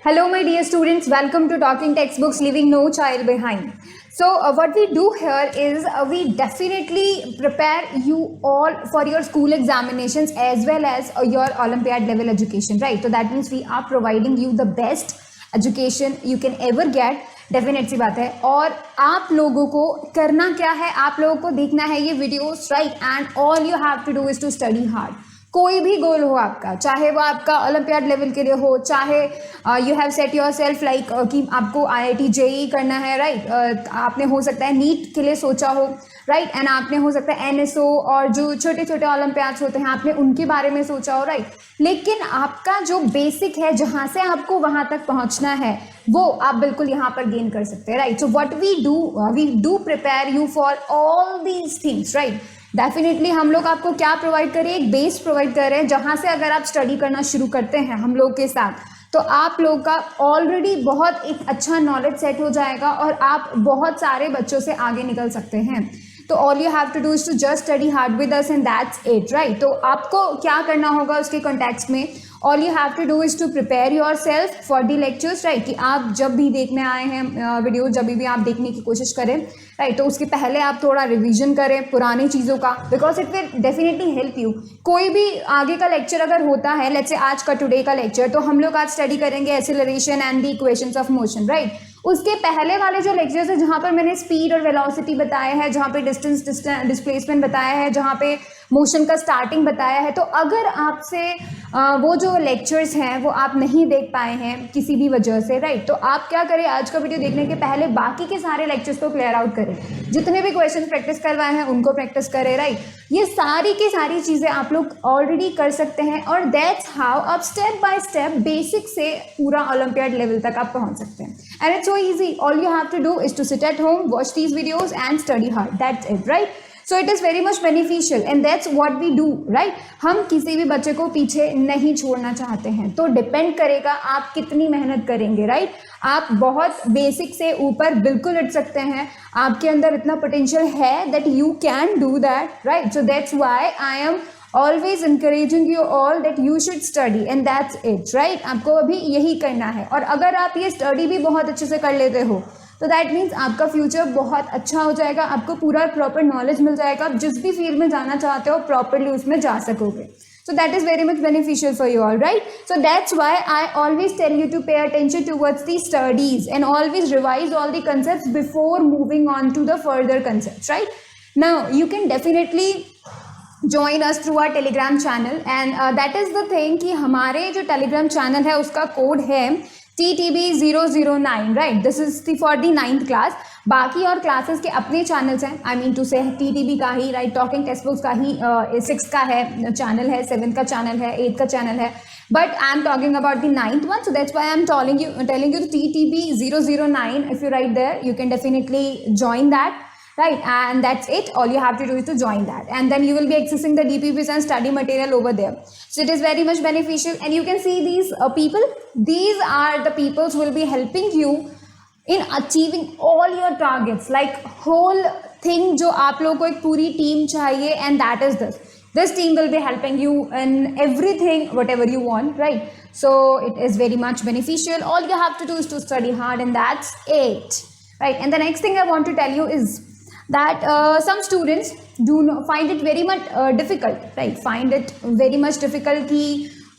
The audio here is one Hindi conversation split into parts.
Hello, my dear students. Welcome to Talking Textbooks, Leaving No Child Behind. So, what we do here is we definitely prepare you all for your school examinations as well as your Olympiad level education, right? So, that means we are providing you the best education you can ever get. Definite सी बात है। और आप लोगों को करना क्या है, आप लोगों को देखना है ये videos, right? And all you have to do is to study hard. कोई भी गोल हो आपका, चाहे वो आपका ओलंपियाड लेवल के लिए हो, चाहे you have set your self like कि आपको IIT JEE करना है, राइट? आपने हो सकता है नीट के लिए सोचा हो, राइट? एंड आपने हो सकता है NSO और जो छोटे छोटे ओलंपियाड्स होते हैं आपने उनके बारे में सोचा हो, राइट? लेकिन आपका जो बेसिक है, जहाँ से आपको वहाँ तक पहुँचना है, वो आप बिल्कुल यहाँ पर गेन कर सकते हैं, right? So what we do prepare you for all these things, right? Definitely हम लोग आपको क्या प्रोवाइड करें, एक बेस प्रोवाइड कर रहे हैं जहाँ से अगर आप स्टडी करना शुरू करते हैं हम लोग के साथ, तो आप लोग का ऑलरेडी बहुत एक अच्छा नॉलेज सेट हो जाएगा और आप बहुत सारे बच्चों से आगे निकल सकते हैं। तो all you have to do is to just study hard with us and that's it, right? तो आपको क्या करना होगा उसके कॉन्टेक्स्ट में, all you have to do is to prepare yourself for the lectures, right? कि आप जब भी देखने आए हैं वीडियो, जब भी आप देखने की कोशिश करें, राइट? तो उसके पहले आप थोड़ा रिवीजन करें पुरानी चीज़ों का, because it will definitely help you. कोई भी आगे का लेक्चर अगर होता है, लेट्स से आज का टुडे का लेक्चर, तो हम लोग आज स्टडी करेंगे acceleration and the equations of motion, right? उसके पहले वाले जो लेक्चर्स है जहाँ पर मैंने स्पीड और वेलोसिटी बताया है, जहाँ पे डिस्टेंस डिस्प्लेसमेंट बताया है, जहाँ पे मोशन का स्टार्टिंग बताया है, तो अगर आपसे वो जो लेक्चर्स हैं वो आप नहीं देख पाए हैं किसी भी वजह से, राइट? तो आप क्या करें, आज का वीडियो देखने के पहले बाकी के सारे लेक्चर्स को क्लियर आउट करें, जितने भी क्वेश्चन प्रैक्टिस करवाए हैं उनको प्रैक्टिस करें, राइट? ये सारी की सारी चीज़ें आप लोग ऑलरेडी कर सकते हैं और दैट्स हाउ आप स्टेप बाय स्टेप बेसिक से पूरा ओलंपियाड लेवल तक आप पहुंच सकते हैं। And it's so easy, all you have to do is to sit at home, watch these videos and study hard, that's it, right? So it is very much beneficial and that's what we do, right? हम किसी भी बच्चे को पीछे नहीं छोड़ना चाहते हैं, तो डिपेंड करेगा आप कितनी मेहनत करेंगे, राइट? आप बहुत बेसिक से ऊपर बिल्कुल उठ सकते हैं, आपके अंदर इतना पोटेंशियल है that you can do that, right? So that's why I am always encouraging you all that you should study and that's it, right? आपको अभी यही करना है और अगर आप ये स्टडी भी बहुत अच्छे से कर लेते हो तो दैट मीन्स आपका फ्यूचर बहुत अच्छा हो जाएगा, आपको पूरा प्रॉपर नॉलेज मिल जाएगा, आप जिस भी फील्ड में जाना चाहते हो प्रॉपरली उसमें जा सकोगे। So that is very much beneficial for you all, right? So that's why I always tell you to pay attention towards the studies and always revise all the concepts before moving on to the further concepts, right? Now you can definitely join us through our telegram channel and that is the thing कि हमारे जो telegram channel है उसका कोड है TTB009, right? This is for the 9th class. बाकी और क्लासेस के अपने चैनल्स हैं, आई मीन टू से TTB का ही, राइट? टॉकिंग टेक्स्ट बुक्स का ही 6 का है चैनल है, 7 का चैनल है, 8 का चैनल है, but I am talking about the 9th one, so that's why I am telling you TTB009। If you write there you can definitely join that, right? And that's it, all you have to do is to join that and then you will be accessing the DPPs and study material over there, so it is very much beneficial and you can see these people, these are the people who will be helping you in achieving all your targets, like whole thing जो आप लोगों को एक पूरी टीम चाहिए and that is this team will be helping you in everything whatever you want, right? So it is very much beneficial, all you have to do is to study hard and that's it, right? And the next thing I want to tell you is that some students do not find it very much difficult, right? Find it very much difficult कि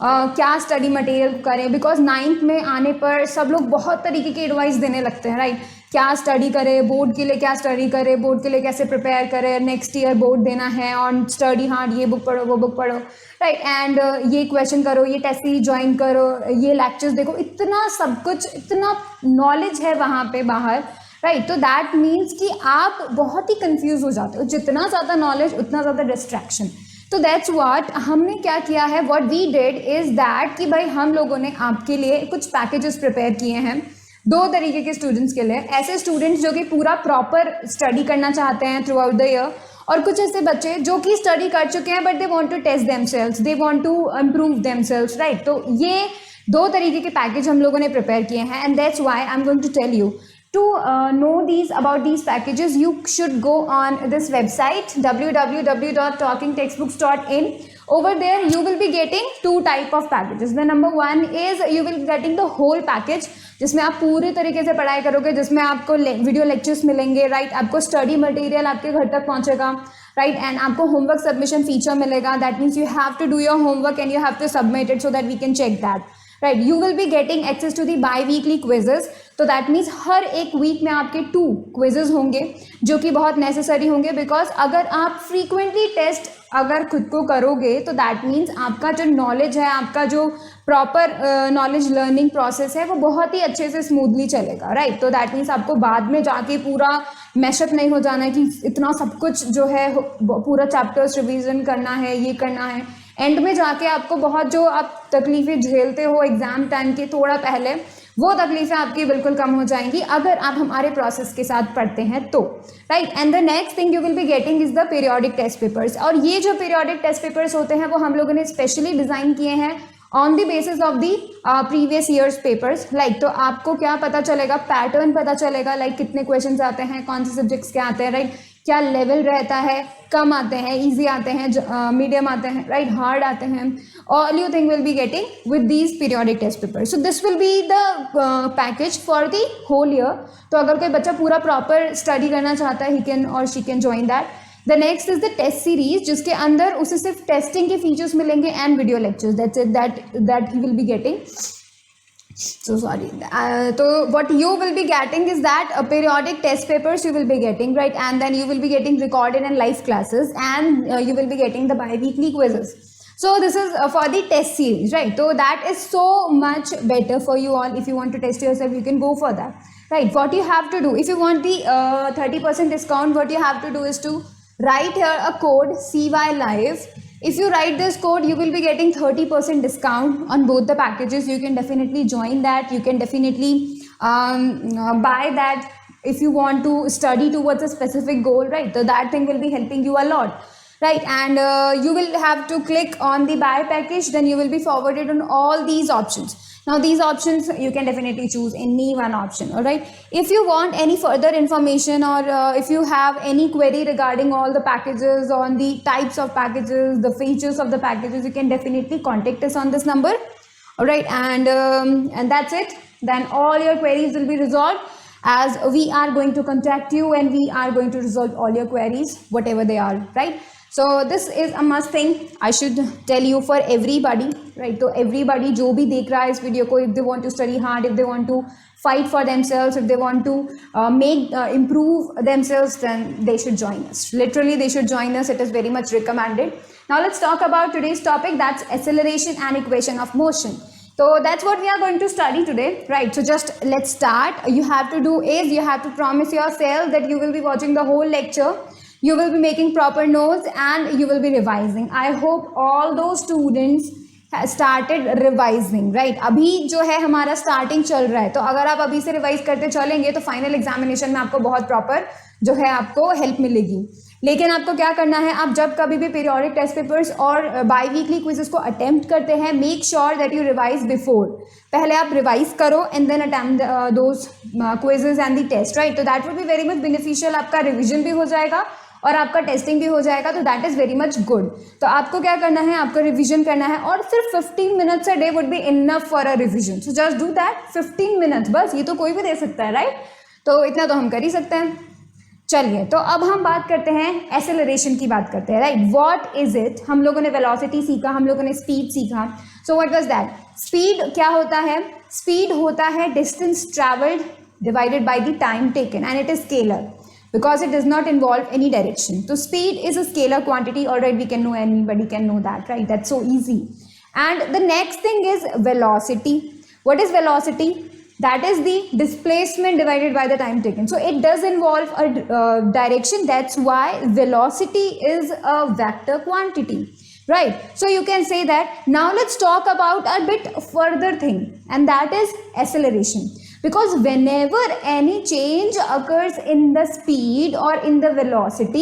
क्या स्टडी मटेरियल करें, बिकॉज 9th में आने पर सब लोग बहुत तरीके की एडवाइस देने लगते हैं, राइट? क्या स्टडी करें, बोर्ड के लिए क्या स्टडी करें, बोर्ड के लिए कैसे प्रिपेयर करें, नेक्स्ट ईयर बोर्ड देना है ऑन स्टडी हार्ड, ये बुक पढ़ो वो बुक पढ़ो, राइट? एंड ये क्वेश्चन करो, ये टेस्ट सीरीज ज्वाइन करो, ये लेक्चर्स देखो, इतना सब कुछ, इतना नॉलेज है वहाँ पे बाहर, राइट? तो दैट मीन्स कि आप बहुत ही कंफ्यूज हो जाते हो, जितना ज़्यादा नॉलेज उतना ज़्यादा डिस्ट्रैक्शन। तो दैट्स व्हाट हमने क्या किया है, what we did is that कि भाई हम लोगों ने आपके लिए कुछ पैकेजेस प्रिपेयर किए हैं 2 तरीके के स्टूडेंट्स के लिए। ऐसे स्टूडेंट्स जो कि पूरा प्रॉपर स्टडी करना चाहते हैं थ्रू आउट द ईयर, और कुछ ऐसे बच्चे जो कि स्टडी कर चुके हैं but they want to test themselves, they want to improve themselves, right? तो ये 2 तरीके के पैकेज हम लोगों ने प्रिपेयर किए हैं and that's why I am going to tell you to know about these packages. You should go on this website www.talkingtextbooks.in Over there you will be getting two type of packages. The number one is you will be getting the whole package, जिसमें आप पूरे तरीके से पढ़ाई करोगे, जिसमें आपको वीडियो लेक्चर्स मिलेंगे, राइट, आपको स्टडी मटेरियल आपके घर तक पहुंचेगा, राइट, एंड आपको होमवर्क सबमिशन फीचर मिलेगा. That means you have to do your homework and you have to submit it so that we can check that, right. You will be getting access to the biweekly quizzes. तो दैट मीन्स हर एक वीक में आपके 2 क्विजेज होंगे जो कि बहुत नेसेसरी होंगे, बिकॉज अगर आप फ्रीक्वेंटली टेस्ट अगर खुद को करोगे तो दैट मीन्स आपका जो नॉलेज है, आपका जो प्रॉपर नॉलेज लर्निंग प्रोसेस है वो बहुत ही अच्छे से स्मूथली चलेगा, राइट. तो दैट मीन्स आपको बाद में जाके पूरा मैशअप नहीं हो जाना है कि इतना सब कुछ जो है पूरा चैप्टर्स रिवीजन करना है, ये करना है. एंड में जाके आपको बहुत जो आप तकलीफ़ें झेलते हो एग्जाम टाइम के थोड़ा पहले, वो तकलीफ़ें आपकी बिल्कुल कम हो जाएंगी अगर आप हमारे प्रोसेस के साथ पढ़ते हैं तो, right. And the next thing you will be getting is the periodic test papers. और ये जो पीरियोडिक टेस्ट पेपर्स होते हैं वो हम लोगों ने स्पेशली डिज़ाइन किए हैं on the basis of the previous years papers, like. तो आपको क्या पता चलेगा, पैटर्न पता चलेगा, लाइक कितने क्वेश्चन आते हैं, कौन से सब्जेक्ट्स के आते हैं, राइट, क्या लेवल रहता है, कम आते हैं, इजी आते हैं, मीडियम आते हैं, राइट, हार्ड आते हैं. All you thing will be getting with these periodic test paper. So this will be the package for the whole year. तो अगर कोई बच्चा पूरा प्रॉपर स्टडी करना चाहता है, ही कैन और she can join that. The next is the test series, जिसके अंदर उसे सिर्फ टेस्टिंग के फीचर्स मिलेंगे and video lectures. That's it, that he will be getting. So sorry. So what you will be getting is that periodic test papers you will be getting, right, and then you will be getting recorded and live classes, and you will be getting the bi-weekly quizzes. So this is for the test series, right? So that is so much better for you all. If you want to test yourself, you can go for that, right? What you have to do, if you want the 30% discount, what you have to do is to write here a code CY Live. If you write this code, you will be getting 30% discount on both the packages. You can definitely join that. You can definitely buy that if you want to study towards a specific goal, right? So that thing will be helping you a lot, right? And you will have to click on the buy package. Then you will be forwarded on all these options. Now these options you can definitely choose any one option, all right. If you want any further information or if you have any query regarding all the packages, on the types of packages, the features of the packages, you can definitely contact us on this number, all right. And that's it. Then all your queries will be resolved, as we are going to contact you and we are going to resolve all your queries whatever they are, right. So this is a must thing I should tell you for everybody, right. तो everybody जो भी देख रहा है इस वीडियो को, if they want to study hard, if they want to fight for themselves, if they want to improve themselves, then they should join us. Literally they should join us. It is very much recommended. Now let's talk about today's topic, that's acceleration and equation of motion. So that's what we are going to study today, right. So just let's start. You have to do is you have to promise yourself that you will be watching the whole lecture. You will be making proper notes and you will be revising. I hope all those students have started revising, right. अभी जो है हमारा स्टार्टिंग चल रहा है, तो अगर आप अभी से रिवाइज करते चलेंगे तो फाइनल एग्जामिनेशन में आपको बहुत प्रॉपर जो है आपको हेल्प मिलेगी. लेकिन आपको क्या करना है, आप जब कभी भी पीरियोडिक टेस्ट पेपर्स और बाई वीकली क्विजेस को अटेम्प्ट करते हैं, make sure that you revise before. पहले आप रिवाइज करो and then attempt those quizzes and the test, right. तो that will be very much beneficial. आपका रिविजन भी हो जाएगा और आपका टेस्टिंग भी हो जाएगा, तो that is very much good. तो आपको क्या करना है, आपको रिवीजन करना है और सिर्फ 15 minutes a day would be enough for a revision. So just do that 15 minutes बस. ये तो कोई भी दे सकता है, राइट. तो इतना तो हम कर ही सकते हैं. चलिए, तो अब हम बात करते हैं एक्सेलरेशन की बात करते हैं, राइट. What is it. हम लोगों ने वेलोसिटी सीखा, हम लोगों ने स्पीड सीखा. So what was that. Speed क्या होता है, स्पीड होता है distance travelled divided by the time taken and it is scalar because it does not involve any direction. So speed is a scalar quantity. Alright, we can know, anybody can know that, right. That's so easy. And the next thing is velocity. What is velocity? That is the displacement divided by the time taken. So it does involve a direction. That's why velocity is a vector quantity, right. So you can say that. Now let's talk about a bit further thing, and that is acceleration. Because whenever any change occurs in the speed or in the velocity,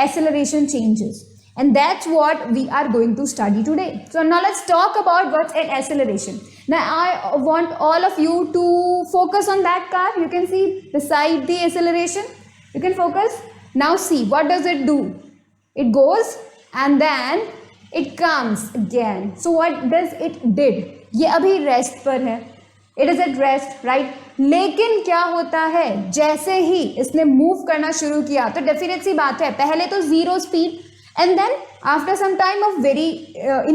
acceleration changes, and that's what we are going to study today. So now let's talk about what's an acceleration. Now I want all of you to focus on that car. You can see beside the acceleration, you can focus. Now see, what does it do? It goes and then it comes again. So what does it did? ये अभी रेस्ट पर है, it is at rest, right. लेकिन क्या होता है, जैसे ही इसने मूव करना शुरू किया तो डेफिनेट सी बात है, पहले तो zero speed and then after some time of very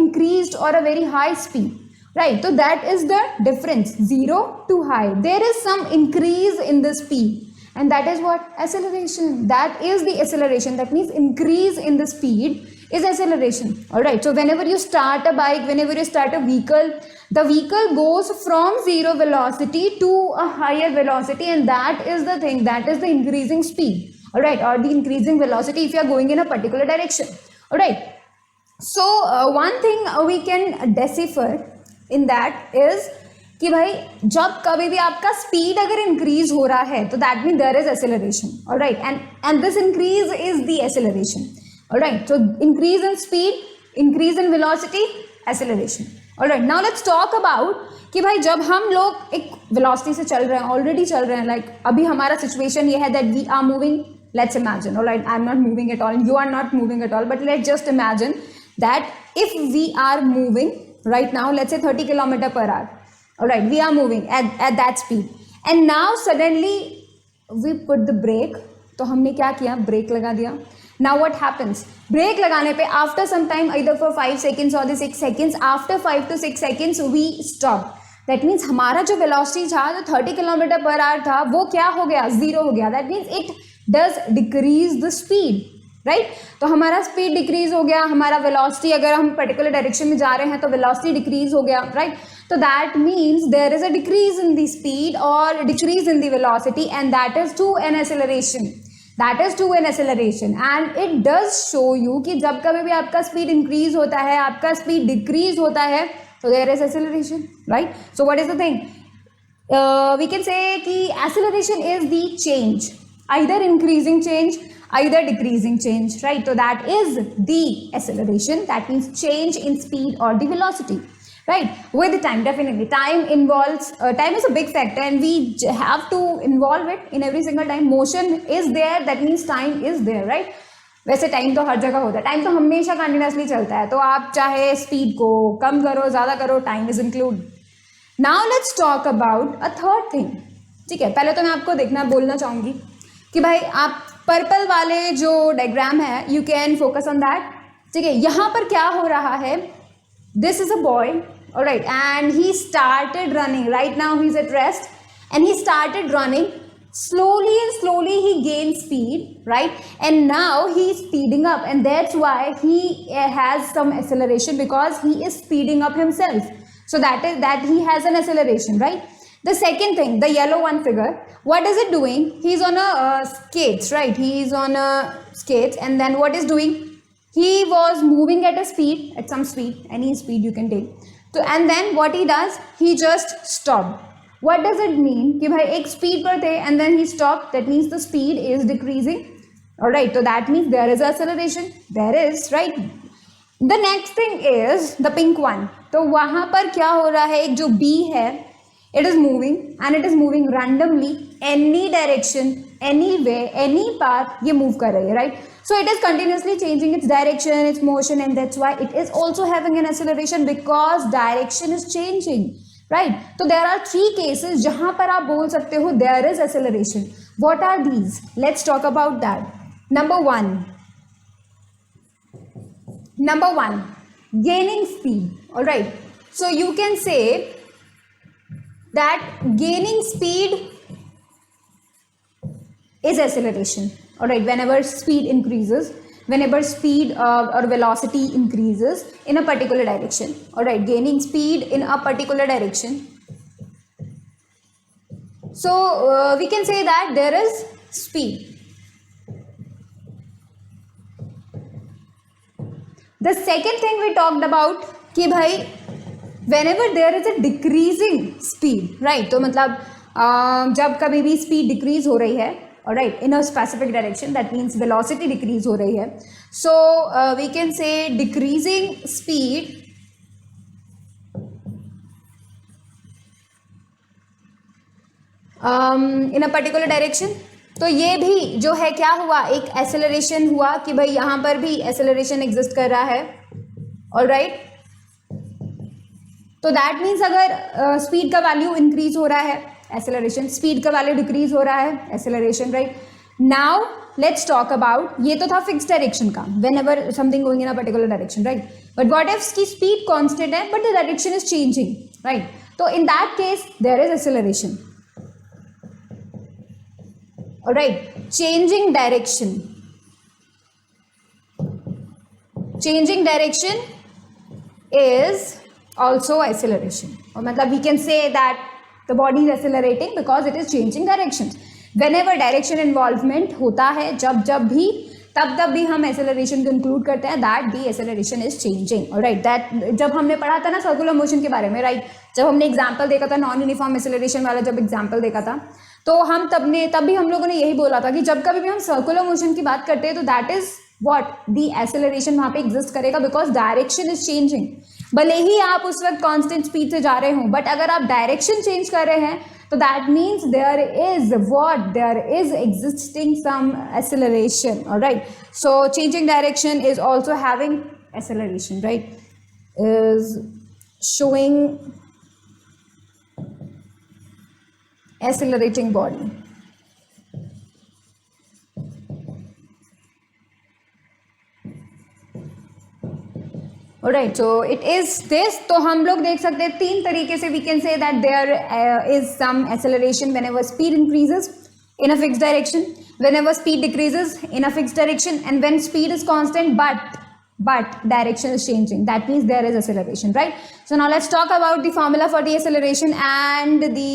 increased और a very high speed, right? So that is the difference, 0 to high. There is some increase in the speed, and that is what? Acceleration. That is the acceleration. That means increase in the speed is acceleration. All right. So whenever you start a bike, whenever you start a vehicle, the vehicle goes from zero velocity to a higher velocity, and that is the thing. That is the increasing speed. All right, or the increasing velocity if you are going in a particular direction. All right. So one thing we can decipher in that is कि भाई जब कभी भी आपका स्पीड अगर इंक्रीज हो रहा है तो that mean there is acceleration. Alright, and this increase is the acceleration. Alright, so increase in speed, increase in velocity, acceleration. Alright, now let's talk about कि भाई जब हम लोग एक वेलोसिटी से चल रहे हैं, ऑलरेडी चल रहे हैं, लाइक अभी हमारा सिचुएशन ये है that we are moving, let's imagine. Alright, I am not moving at all, you are not moving at all, but let's just imagine that if we are moving right now, let's say 30 km per hour. All right, we are moving at that speed, and now suddenly we put the brake. तो हमने क्या किया, ब्रेक लगा दिया. Now what happens? ब्रेक लगाने पे after some time, either for 5 seconds or the 6 seconds, after 5 to 6 seconds we stop. That means हमारा जो velocity था, जो 30 km per hour था, वो क्या हो गया, जीरो हो गया. That means it does decrease the speed. Right, तो हमारा स्पीड डिक्रीज हो गया, हमारा वेलोसिटी, अगर हम पर्टिकुलर डायरेक्शन में जा रहे हैं तो वेलोसिटी डिक्रीज हो गया, राइट. तो that means there is a decrease in the speed और decrease in the velocity, and that is to an acceleration. That is to an acceleration, and it does show you कि जब कभी भी आपका स्पीड इंक्रीज होता है, आपका स्पीड डिक्रीज होता है, तो there is acceleration, right. So what is the thing, we can say कि acceleration is the change, either increasing change, either decreasing change, right? So that is the acceleration. That means change in speed or the velocity, right? With time, definitely time involves, time is a big factor, and we have to involve it in every single time. Motion is there, that means time is there, right? वैसे टाइम तो हर जगह होता है, टाइम तो हमेशा कंटिन्यूसली चलता है, तो आप चाहे स्पीड को कम करो, ज़्यादा करो, time is include. Now let's talk about a third thing. ठीक है, पहले तो मैं आपको देखना बोलना चाहूँगी कि भाई आप पर्पल वाले जो डायग्राम है, you can focus on that. ठीक है, यहाँ पर क्या हो रहा है, this is a boy, alright, and he started running. Right now he is at rest and he started running slowly and slowly. He gained speed, right, and now he is speeding up, and that's why he has some acceleration, because he is speeding up himself. So that is that he has an acceleration, right. The second thing, the yellow one figure, what is it doing? He's on a skates, right? He is on a skates, and then what is doing? He was moving at a speed, at some speed, any speed you can take. So and then what he does? He just stopped. What does it mean? कि भाई एक speed पर थे and then he stopped. That means the speed is decreasing. All right. So that means there is acceleration. There is, right? The next thing is the pink one. तो वहाँ पर क्या हो रहा है? एक जो B है, it is moving and it is moving randomly, any direction, any way, any path, ये move कर रही है, right? So it is continuously changing its direction, its motion, and that's why it is also having an acceleration, because direction is changing, right? So there are 3 cases जहाँ पर आप बोल सकते हो there is acceleration. What are these? Let's talk about that. Number one, gaining speed. All right. So you can say that gaining speed is acceleration. All right, whenever speed increases, whenever speed or velocity increases in a particular direction. All right, gaining speed in a particular direction. So we can say that there is speed. The second thing we talked about कि भाई whenever there is a decreasing speed, right? तो मतलब जब कभी भी speed decrease हो रही है, alright, in a specific direction, that means velocity decrease हो रही है. So we can say decreasing speed in a particular direction. तो ये भी जो है क्या हुआ, एक एक्सेलरेशन हुआ कि भाई यहाँ पर भी एक्सेलरेशन एग्जिस्ट कर रहा है. ऑलराइट, तो दैट मीन्स अगर स्पीड का वैल्यू इंक्रीज हो रहा है, एक्सेलरेशन, स्पीड का वैल्यू डिक्रीज हो रहा है, acceleration, right. Now let's talk about, ये तो था फिक्स डायरेक्शन का, whenever something going in a particular direction, right, but what if की स्पीड कांस्टेंट है but the direction is changing, right, तो in that case there is acceleration, alright, changing direction, changing direction is also acceleration, or matlab we can say that the body is accelerating because it is changing directions. Whenever direction involvement होता है, जब भी, तब भी हम acceleration को include करते हैं, that the acceleration is changing, alright, that जब हमने पढ़ा था ना circular motion के बारे में, right, जब हमने example देखा था non uniform acceleration वाला, जब example देखा था, तो हम तब भी हम लोगों ने यही बोला था कि जब कभी भी हम circular motion की बात करते हैं तो that is what the acceleration वहाँ पे एग्जिस्ट करेगा, बिकॉज डायरेक्शन इज चेंजिंग। भले ही आप उस वक्त कांस्टेंट स्पीड से जा रहे हो, बट अगर आप डायरेक्शन चेंज कर रहे हैं तो that means there is existing some acceleration, alright, so changing direction is also having acceleration, right, is showing accelerating body, alright, so it is this, तो हम लोग देख सकते हैं तीन तरीके से we can say that there is some acceleration whenever speed increases in a fixed direction, whenever speed decreases in a fixed direction, and when speed is constant but direction is changing, that means there is acceleration, right? So now let's talk about the formula for the acceleration and the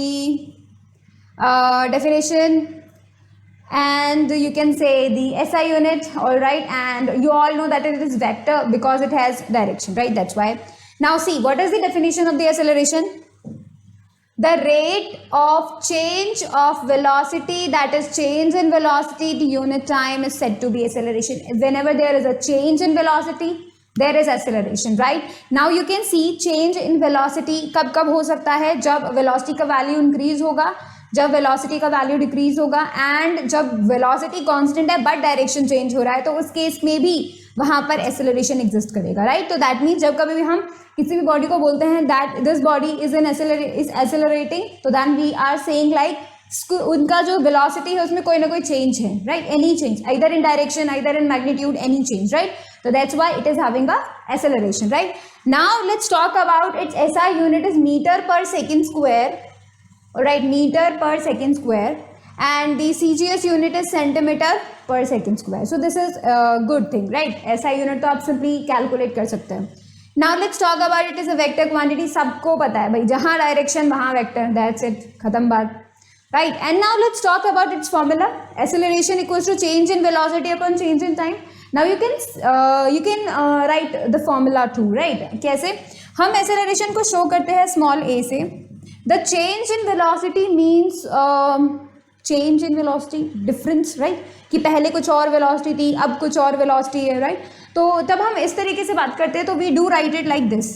definition, and you can say the SI unit, all right, and you all know that it is vector because it has direction, right? That's why. Now see, what is the definition of the acceleration? The rate of change of velocity, that is change in velocity to unit time, is said to be acceleration. Whenever there is a change in velocity, there is acceleration, right? Now you can see change in velocity कब हो सकता है, जब velocity का value increase होगा, जब वेलोसिटी का वैल्यू डिक्रीज होगा, एंड जब वेलोसिटी कांस्टेंट है बट डायरेक्शन चेंज हो रहा है, तो उस केस में भी वहां पर एक्सेलरेशन एग्जिस्ट करेगा, राइट। तो दैट मीन्स जब कभी भी हम किसी भी बॉडी को बोलते हैं that this body is accelerating, तो then we are saying like उनका जो वेलोसिटी है उसमें कोई ना कोई चेंज है, right, any change, either in direction, either in magnitude, any change, right, तो that's why it is having a acceleration, right. Now let's talk about its SI unit is meter per second square, alright, meter per second square, and the CGS unit is centimeter per second square. So this is a good thing, right? SI unit तो आप simply calculate कर सकते हैं. Now let's talk about it is a vector quantity. सबको पता है भाई, जहाँ direction वहाँ vector, that's it, खत्म बात, right? And now let's talk about its formula. Acceleration equals to change in velocity upon change in time. Now you can write the formula too, right? कैसे हम acceleration को show करते हैं small a से. The change in velocity means change in velocity difference, right? कि पहले कुछ और velocity थी, अब कुछ और velocity है, right? तो तब हम इस तरीके से बात करते हैं, तो we do write it like this.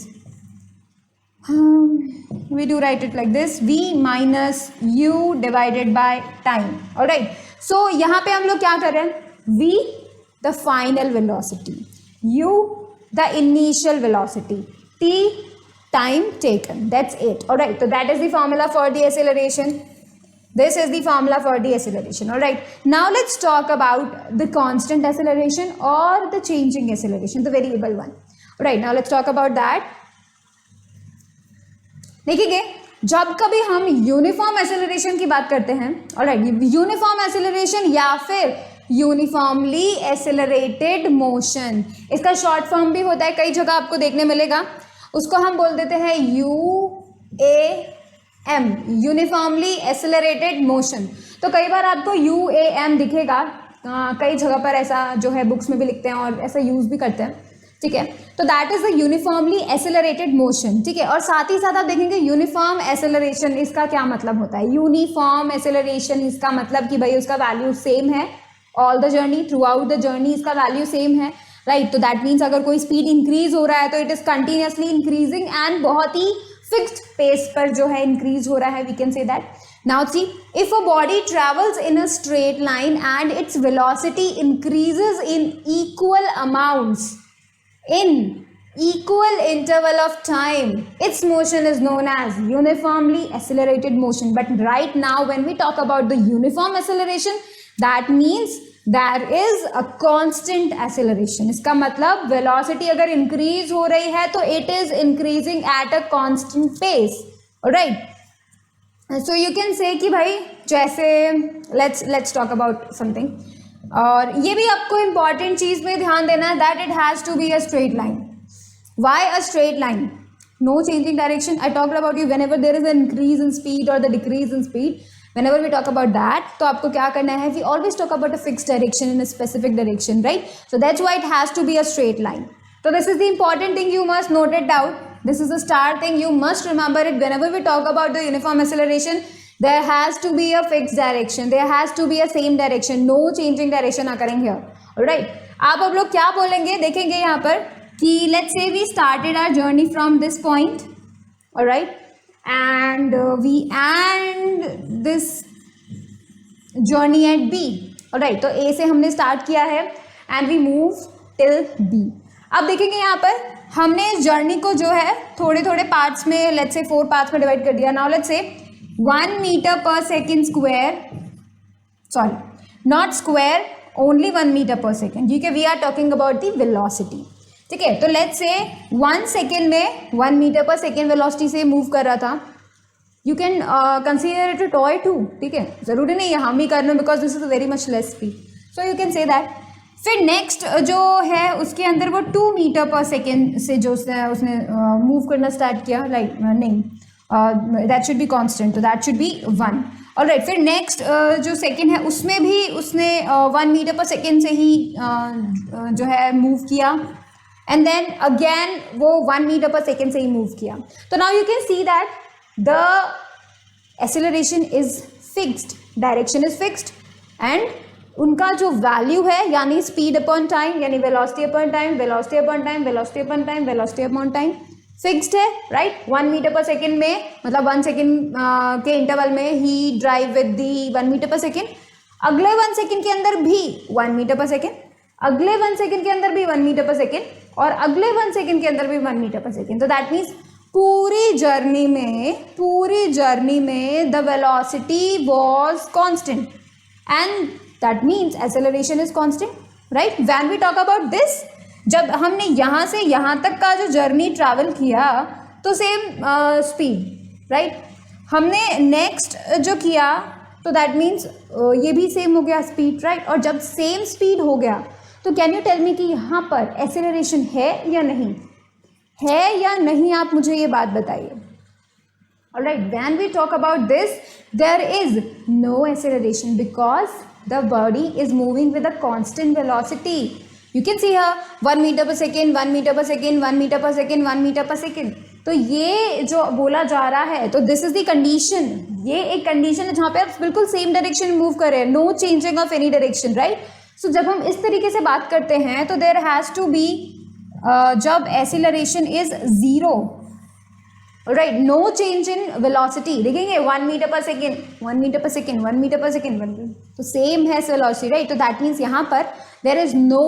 We do write it like this: v minus u divided by time. Alright. So यहाँ पे हम लोग क्या कर रहे हैं? v the final velocity, u the initial velocity, t time taken, that's it, all right. So that is the formula for the acceleration. This is the formula for the acceleration, all right. Now let's talk about the constant acceleration or the changing acceleration, the variable one, all right. Now let's talk about that. देखिए, जब कभी हम यूनिफॉर्म एक्सेलरेशन की बात करते हैं, ऑलराइट, यूनिफॉर्म एक्सेलरेशन या फिर यूनिफॉर्मली एक्सेलरेटेड मोशन, इसका शॉर्ट फॉर्म भी होता है, कई जगह आपको देखने मिलेगा, उसको हम बोल देते हैं UAM, यूनिफॉर्मली एक्सेलरेटेड मोशन। तो कई बार आपको UAM दिखेगा, कई जगह पर ऐसा जो है बुक्स में भी लिखते हैं और ऐसा यूज़ भी करते हैं, ठीक है। तो that is the uniformly accelerated motion, ठीक है। और साथ ही साथ आप देखेंगे यूनिफॉर्म एक्सेलरेशन, इसका क्या मतलब होता है? यूनिफॉर्म एक्सेलरेशन इसका मतलब कि भाई उसका वैल्यू सेम है all the journey, through out the journey इसका वैल्यू सेम है, राइट। तो दैट मीन्स अगर कोई स्पीड इंक्रीज हो रहा है तो it is continuously increasing and बहुत ही फिक्स्ड पेस पर जो है इंक्रीज हो रहा है, we can say that. Now see, if a body travels in a straight line and its velocity increases in equal amounts in equal interval of time, its motion is known as uniformly accelerated motion. But right now when we talk about the uniform acceleration, that means there is a constant acceleration. इसका मतलब velocity अगर increase हो रही है तो it is increasing at a constant pace. Alright, so you can say कि भाई जैसे let's talk about something, और ये भी आपको important चीज़ पे ध्यान देना है that it has to be a straight line. Why a straight line? No changing direction. I talked about you whenever there is an increase in speed or the decrease in speed. Whenever we talk about that, तो आपको क्या करना है? We always talk about a fixed direction in a specific direction, right? So that's why it has to be a straight line. So this is the important thing, you must note it down. This is the star thing, you must remember it. Whenever we talk about the uniform acceleration, there has to be a fixed direction. There has to be a same direction. No changing direction occurring here. Alright? आप अब लोग क्या बोलेंगे? देखेंगे यहाँ पर कि let's say we started our journey from this point, all right, and we end this journey at B, all right. तो A से हमने start किया है and we move till B. अब देखेंगे यहाँ पर हमने इस जर्नी को जो है थोड़े थोड़े पार्ट्स में, let's say 4 पार्ट्स में डिवाइड कर दिया. Now let's say 1 meter per second square, sorry, not square, only 1 meter per second, क्योंकि we are talking about the velocity. ठीक है, तो लेट्स से 1 सेकेंड में 1 मीटर पर सेकेंड वेलोसिटी से मूव कर रहा था. You can consider it a toy too. ठीक है, जरूरी नहीं है हम ही करना, because this is very much less speed. So you can say that. फिर नेक्स्ट जो है उसके अंदर वो 2 मीटर पर सेकेंड से जो उसने मूव करना स्टार्ट किया, लाइक नहीं, दैट शुड बी कॉन्स्टेंट, तो दैट शुड बी 1. ऑलराइट, फिर नेक्स्ट जो सेकेंड है उसमें भी उसने 1 मीटर पर सेकेंड से ही जो है मूव किया, एंड देन अगेन वो 1 मीटर पर सेकेंड से ही मूव किया. तो now you can see that the acceleration is fixed, direction is fixed, and उनका जो वैल्यू है यानी स्पीड अपॉन टाइम, यानी velocity upon time, velocity upon time, velocity upon time, velocity upon time fixed है, राइट. 1 मीटर पर सेकेंड में मतलब 1 सेकेंड के इंटरवल में ही drive with the 1 metre per second. अगले 1 सेकेंड के अंदर भी 1 मीटर पर सेकेंड, अगले 1 सेकेंड के अंदर भी 1 मीटर पर सेकेंड, और अगले 1 सेकेंड के अंदर भी 1 मीटर पर सेकेंड. तो दैट मीन्स पूरी जर्नी में the velocity was constant, and that means acceleration is constant, right. When we talk about this, जब हमने यहाँ से यहाँ तक का जो जर्नी ट्रैवल किया तो सेम स्पीड, राइट. हमने नेक्स्ट जो किया तो दैट मीन्स ये भी सेम हो गया स्पीड, राइट. और जब सेम स्पीड हो गया तो कैन यू टेल मी कि यहाँ पर एक्सेलरेशन है या नहीं है, आप मुझे ये बात बताइए. Alright, when we talk about this there is no acceleration because the body is moving with a constant velocity. You can see here 1 metre per second, 1 metre per second, 1 metre per second, 1 metre per second. तो ये जो बोला जा रहा है, तो दिस इज द कंडीशन. ये एक कंडीशन है जहाँ पे आप बिल्कुल सेम डायरेक्शन में मूव कर रहे हैं, no changing of any direction, right. So जब हम इस तरीके से बात करते हैं तो देयर हैज़ टू बी, जब acceleration is 0, right, no change in velocity. देखेंगे 1 metre per second, 1 metre per second, 1 metre per second, तो सेम है वेलोसिटी, राइट. तो दैट मीन्स यहाँ पर there is no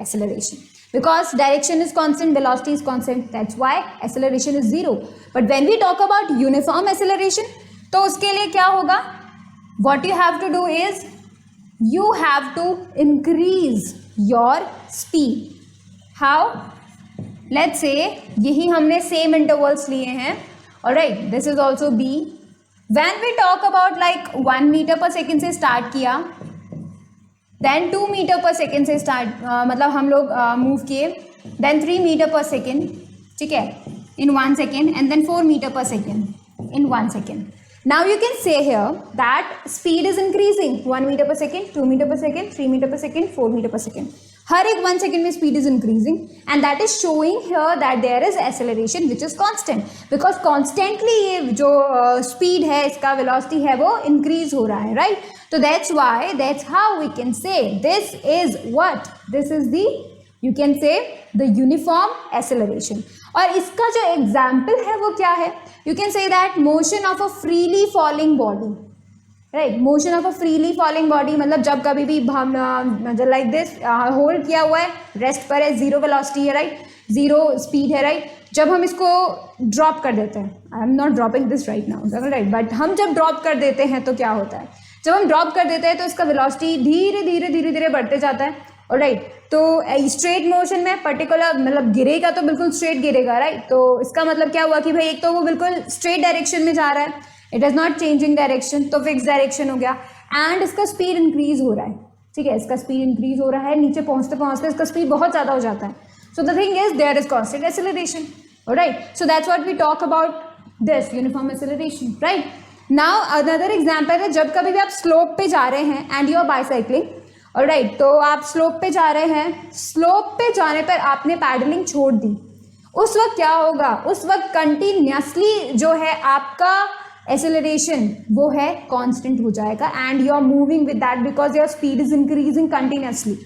acceleration because direction is constant, velocity is constant, that's why acceleration is 0. But when we talk about uniform acceleration, तो उसके लिए क्या होगा? What you have to do is you have to increase your speed. How? Let's say यही हमने same intervals लिए हैं, alright, this is also B. When we talk about like 1 meter per second से start किया, देन 2 मीटर पर सेकेंड से स्टार्ट, मतलब हम लोग मूव किए, देन 3 मीटर पर सेकेंड, ठीक है, in 1 second, and then 4 metre per second in 1 second. Now you can say here that speed is increasing, 1 metre per second, 2 metre per second, 3 metre per second, 4 metre per second. हर एक 1 सेकेंड में speed is increasing, and that is showing here that there is acceleration which is constant, because constantly ये जो स्पीड है, इसका वेलोसिटी है, वो इंक्रीज हो रहा है, right. So that's how we can say this is what? This is the, you can say the uniform acceleration. और इसका जो example है वो क्या है? You can say that motion of a freely falling body, right? Motion of a freely falling body मतलब जब कभी भी हम like this hold किया हुआ है, rest पर है, zero velocity है, right? जीरो स्पीड है, राइट। जब हम इसको ड्रॉप कर देते हैं, आई am not dropping this right now, right, but हम जब ड्रॉप कर देते हैं तो क्या होता है, जब हम ड्रॉप कर देते हैं तो इसका वेलोसिटी धीरे धीरे धीरे धीरे बढ़ते जाता है, राइट। तो स्ट्रेट मोशन में पर्टिकुलर मतलब गिरेगा तो बिल्कुल स्ट्रेट गिरेगा, राइट। तो इसका मतलब क्या हुआ कि भाई एक तो वो बिल्कुल स्ट्रेट डायरेक्शन में जा रहा है, it is not changing direction, तो फिक्स डायरेक्शन हो गया, एंड इसका स्पीड इंक्रीज हो रहा है, ठीक है, इसका स्पीड इंक्रीज हो रहा है, नीचे पहुंचते पहुंचते इसका स्पीड बहुत ज़्यादा हो जाता है। So the thing is there is constant acceleration, right. So that's what we talk about this uniform acceleration, right. Now another example है, जब कभी भी आप स्लोप पे जा रहे हैं एंड यू आर बाईसाइक्लिंग, ऑलराइट, तो आप स्लोप पे जा रहे हैं, स्लोप पे जाने पर आपने पैडलिंग छोड़ दी, उस वक्त क्या होगा, उस वक्त कंटिन्यूसली जो है आपका एक्सेलरेशन वो है कांस्टेंट हो जाएगा, and you are moving with that because your speed is increasing continuously,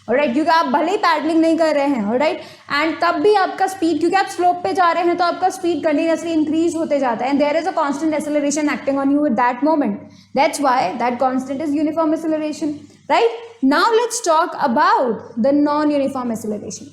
alright, क्योंकि आप भले ही पैडलिंग नहीं कर रहे हैं, ऑलराइट, एंड तब भी आपका स्पीड, क्योंकि आप स्लोप पे जा रहे हैं तो आपका स्पीड कंटिन्यूसली इंक्रीज होते जाता है, and there is a constant acceleration acting on you at that moment, that's why that constant is uniform acceleration, right? Now let's talk about the non-uniform acceleration.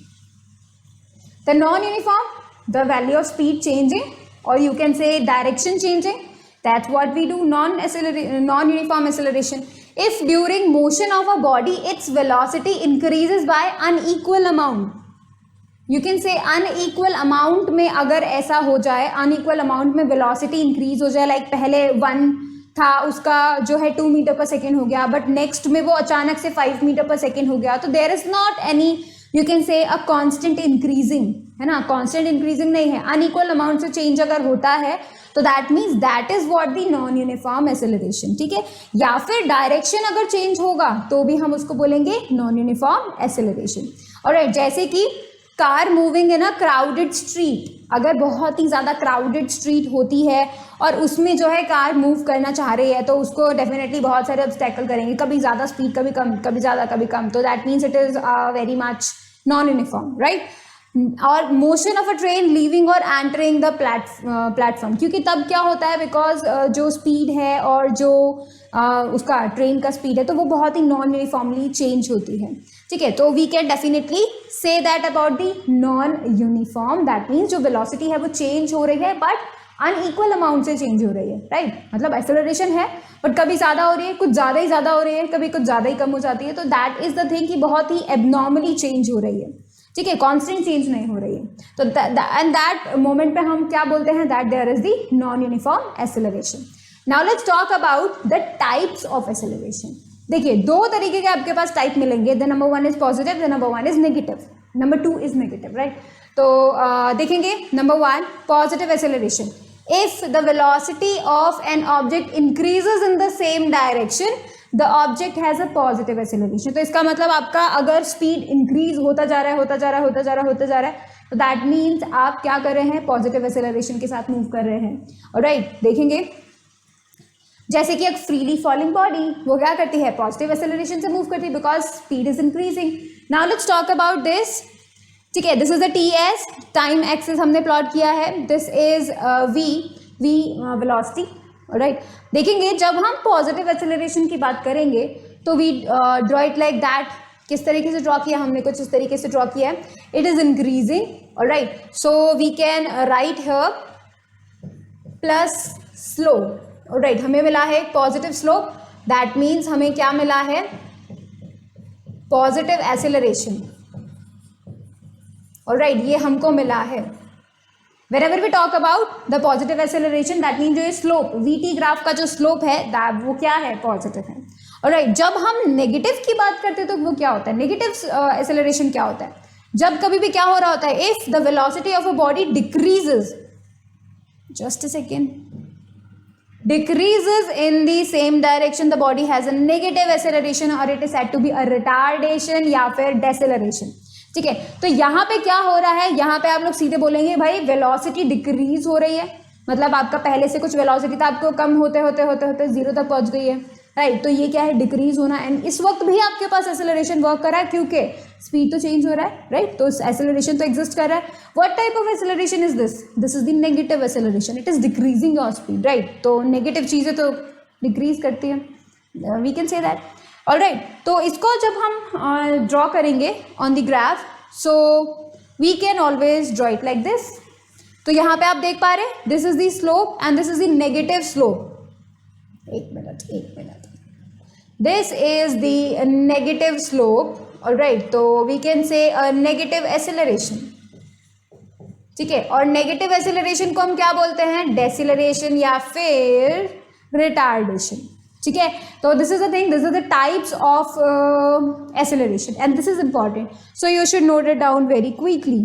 The non-uniform, the value of speed changing, or you can say direction changing. That's what we do, non-uniform acceleration. If during motion of a body, its velocity increases by unequal amount. You can say unequal amount में अगर ऐसा हो जाए, unequal amount में velocity increase हो जाए, like पहले 1 था उसका जो है 2 मीटर पर सेकेंड हो गया, बट नेक्स्ट में वो अचानक से 5 मीटर पर सेकेंड हो गया, तो there is not any you can say a constant increasing, है ना, कांस्टेंट इंक्रीजिंग नहीं है, अनइक्वल अमाउंट से चेंज अगर होता है तो that means that is what the non uniform acceleration, ठीक है। या फिर डायरेक्शन अगर चेंज होगा तो भी हम उसको बोलेंगे नॉन यूनिफॉर्म एक्सेलरेशन, ऑलराइट। जैसे कि car moving in a crowded street, अगर बहुत ही ज़्यादा क्राउडेड स्ट्रीट होती है और उसमें जो है कार मूव करना चाह रही है तो उसको डेफिनेटली बहुत सारे ऑब्स्टेकल करेंगे, कभी ज़्यादा स्पीड कभी कम, कभी ज़्यादा कभी कम, तो that means it is very much non uniform, right. और motion of a train leaving और एंटरिंग द प्लेटफॉर्म, क्योंकि तब क्या होता है, बिकॉज जो स्पीड है और जो उसका ट्रेन का स्पीड है तो वो बहुत ही नॉन यूनिफॉर्मली चेंज होती है, ठीक है। तो we can definitely say that about the non uniform, that means जो वेलोसिटी है वो चेंज हो रही है बट अनइक्वल अमाउंट से चेंज हो रही है, राइट। मतलब एक्सेलरेशन है बट कभी ज़्यादा हो रही है, कुछ ज़्यादा ही ज़्यादा हो रही है, कभी कुछ ज़्यादा ही कम हो जाती है, तो दैट इज़ द थिंग कि बहुत ही एबनॉर्मली चेंज हो रही है, ठीक है, कांस्टेंट चेंज नहीं हो रही है। तो एंड दैट मोमेंट पे हम क्या बोलते हैं, that there is the non uniform acceleration. Now let's talk about the types of acceleration. देखिए 2 तरीके के आपके पास टाइप मिलेंगे, the number 1 is positive, the number 1 is negative, number 2 is negative, right. तो देखेंगे number 1 positive acceleration, if the velocity of an object increases in the same direction the object has a positive acceleration. तो इसका मतलब आपका अगर स्पीड इंक्रीज होता जा रहा है, होता जा रहा है, होता जा रहा है, होता जा रहा है, तो दैट मीन्स आप क्या कर रहे हैं, पॉजिटिव एक्सेलरेशन के साथ मूव कर रहे हैं, ऑलराइट। देखेंगे जैसे कि एक फ्रीली फॉलिंग बॉडी वो क्या करती है, पॉजिटिव एक्सेलरेशन से मूव करती है because speed is increasing. Now let's talk about this, ठीक है, this is the T S, time axis हमने प्लॉट किया है, this is V velocity, right. देखेंगे जब हम पॉजिटिव एक्सेलरेशन की बात करेंगे तो we draw it like that, किस तरीके से ड्रॉ किया हमने, कुछ इस तरीके से ड्रॉ किया है, it is increasing, alright. So we can write here plus slope, alright, हमें मिला है पॉजिटिव स्लोप, दैट मीन्स हमें क्या मिला है, पॉजिटिव एक्सेलरेशन, ऑलराइट, ये हमको मिला है। Whenever we talk about the positive acceleration, that means जो ये स्लोप VT ग्राफ का जो स्लोप है वो क्या है, पॉजिटिव है, ऑलराइट। जब हम नेगेटिव की बात करते हैं तो वो क्या होता है, नेगेटिव एक्सेलरेशन क्या होता है, जब कभी भी क्या हो रहा होता है, if the velocity of a body decreases, just a second, decreases in the same direction the body has a negative acceleration or it is said to be a retardation या फिर deceleration, ठीक है। तो यहाँ पे क्या हो रहा है, यहाँ पे आप लोग सीधे बोलेंगे भाई वेलोसिटी डिक्रीज हो रही है, मतलब आपका पहले से कुछ वेलोसिटी था, आपको कम होते होते होते होते 0 तक पहुँच गई है, राइट। तो ये क्या है, डिक्रीज होना, एंड इस वक्त भी आपके पास एक्सेलरेशन वर्क कर रहा है क्योंकि स्पीड तो चेंज हो रहा है, राइट। तो एक्सेलरेशन तो एग्जिस्ट कर रहा है। What type of acceleration is this, this is the negative acceleration, it is decreasing your speed, right. तो नेगेटिव चीज़ें तो डिक्रीज करती है, we can say that, alright. तो इसको जब हम ड्रॉ करेंगे on the graph, so we can always draw it like this. तो यहाँ पे आप देख पा रहे हैं this is the slope and this is the negative slope. एक minute, this is the negative slope, alright. तो we can say negative acceleration, ठीक है। और नेगेटिव एक्सेलरेशन को हम क्या बोलते हैं, डेसिलरेशन या फिर रिटार्डेशन, ठीक है। तो this is the thing, this is the types of acceleration and this is important, so you should note it down very quickly.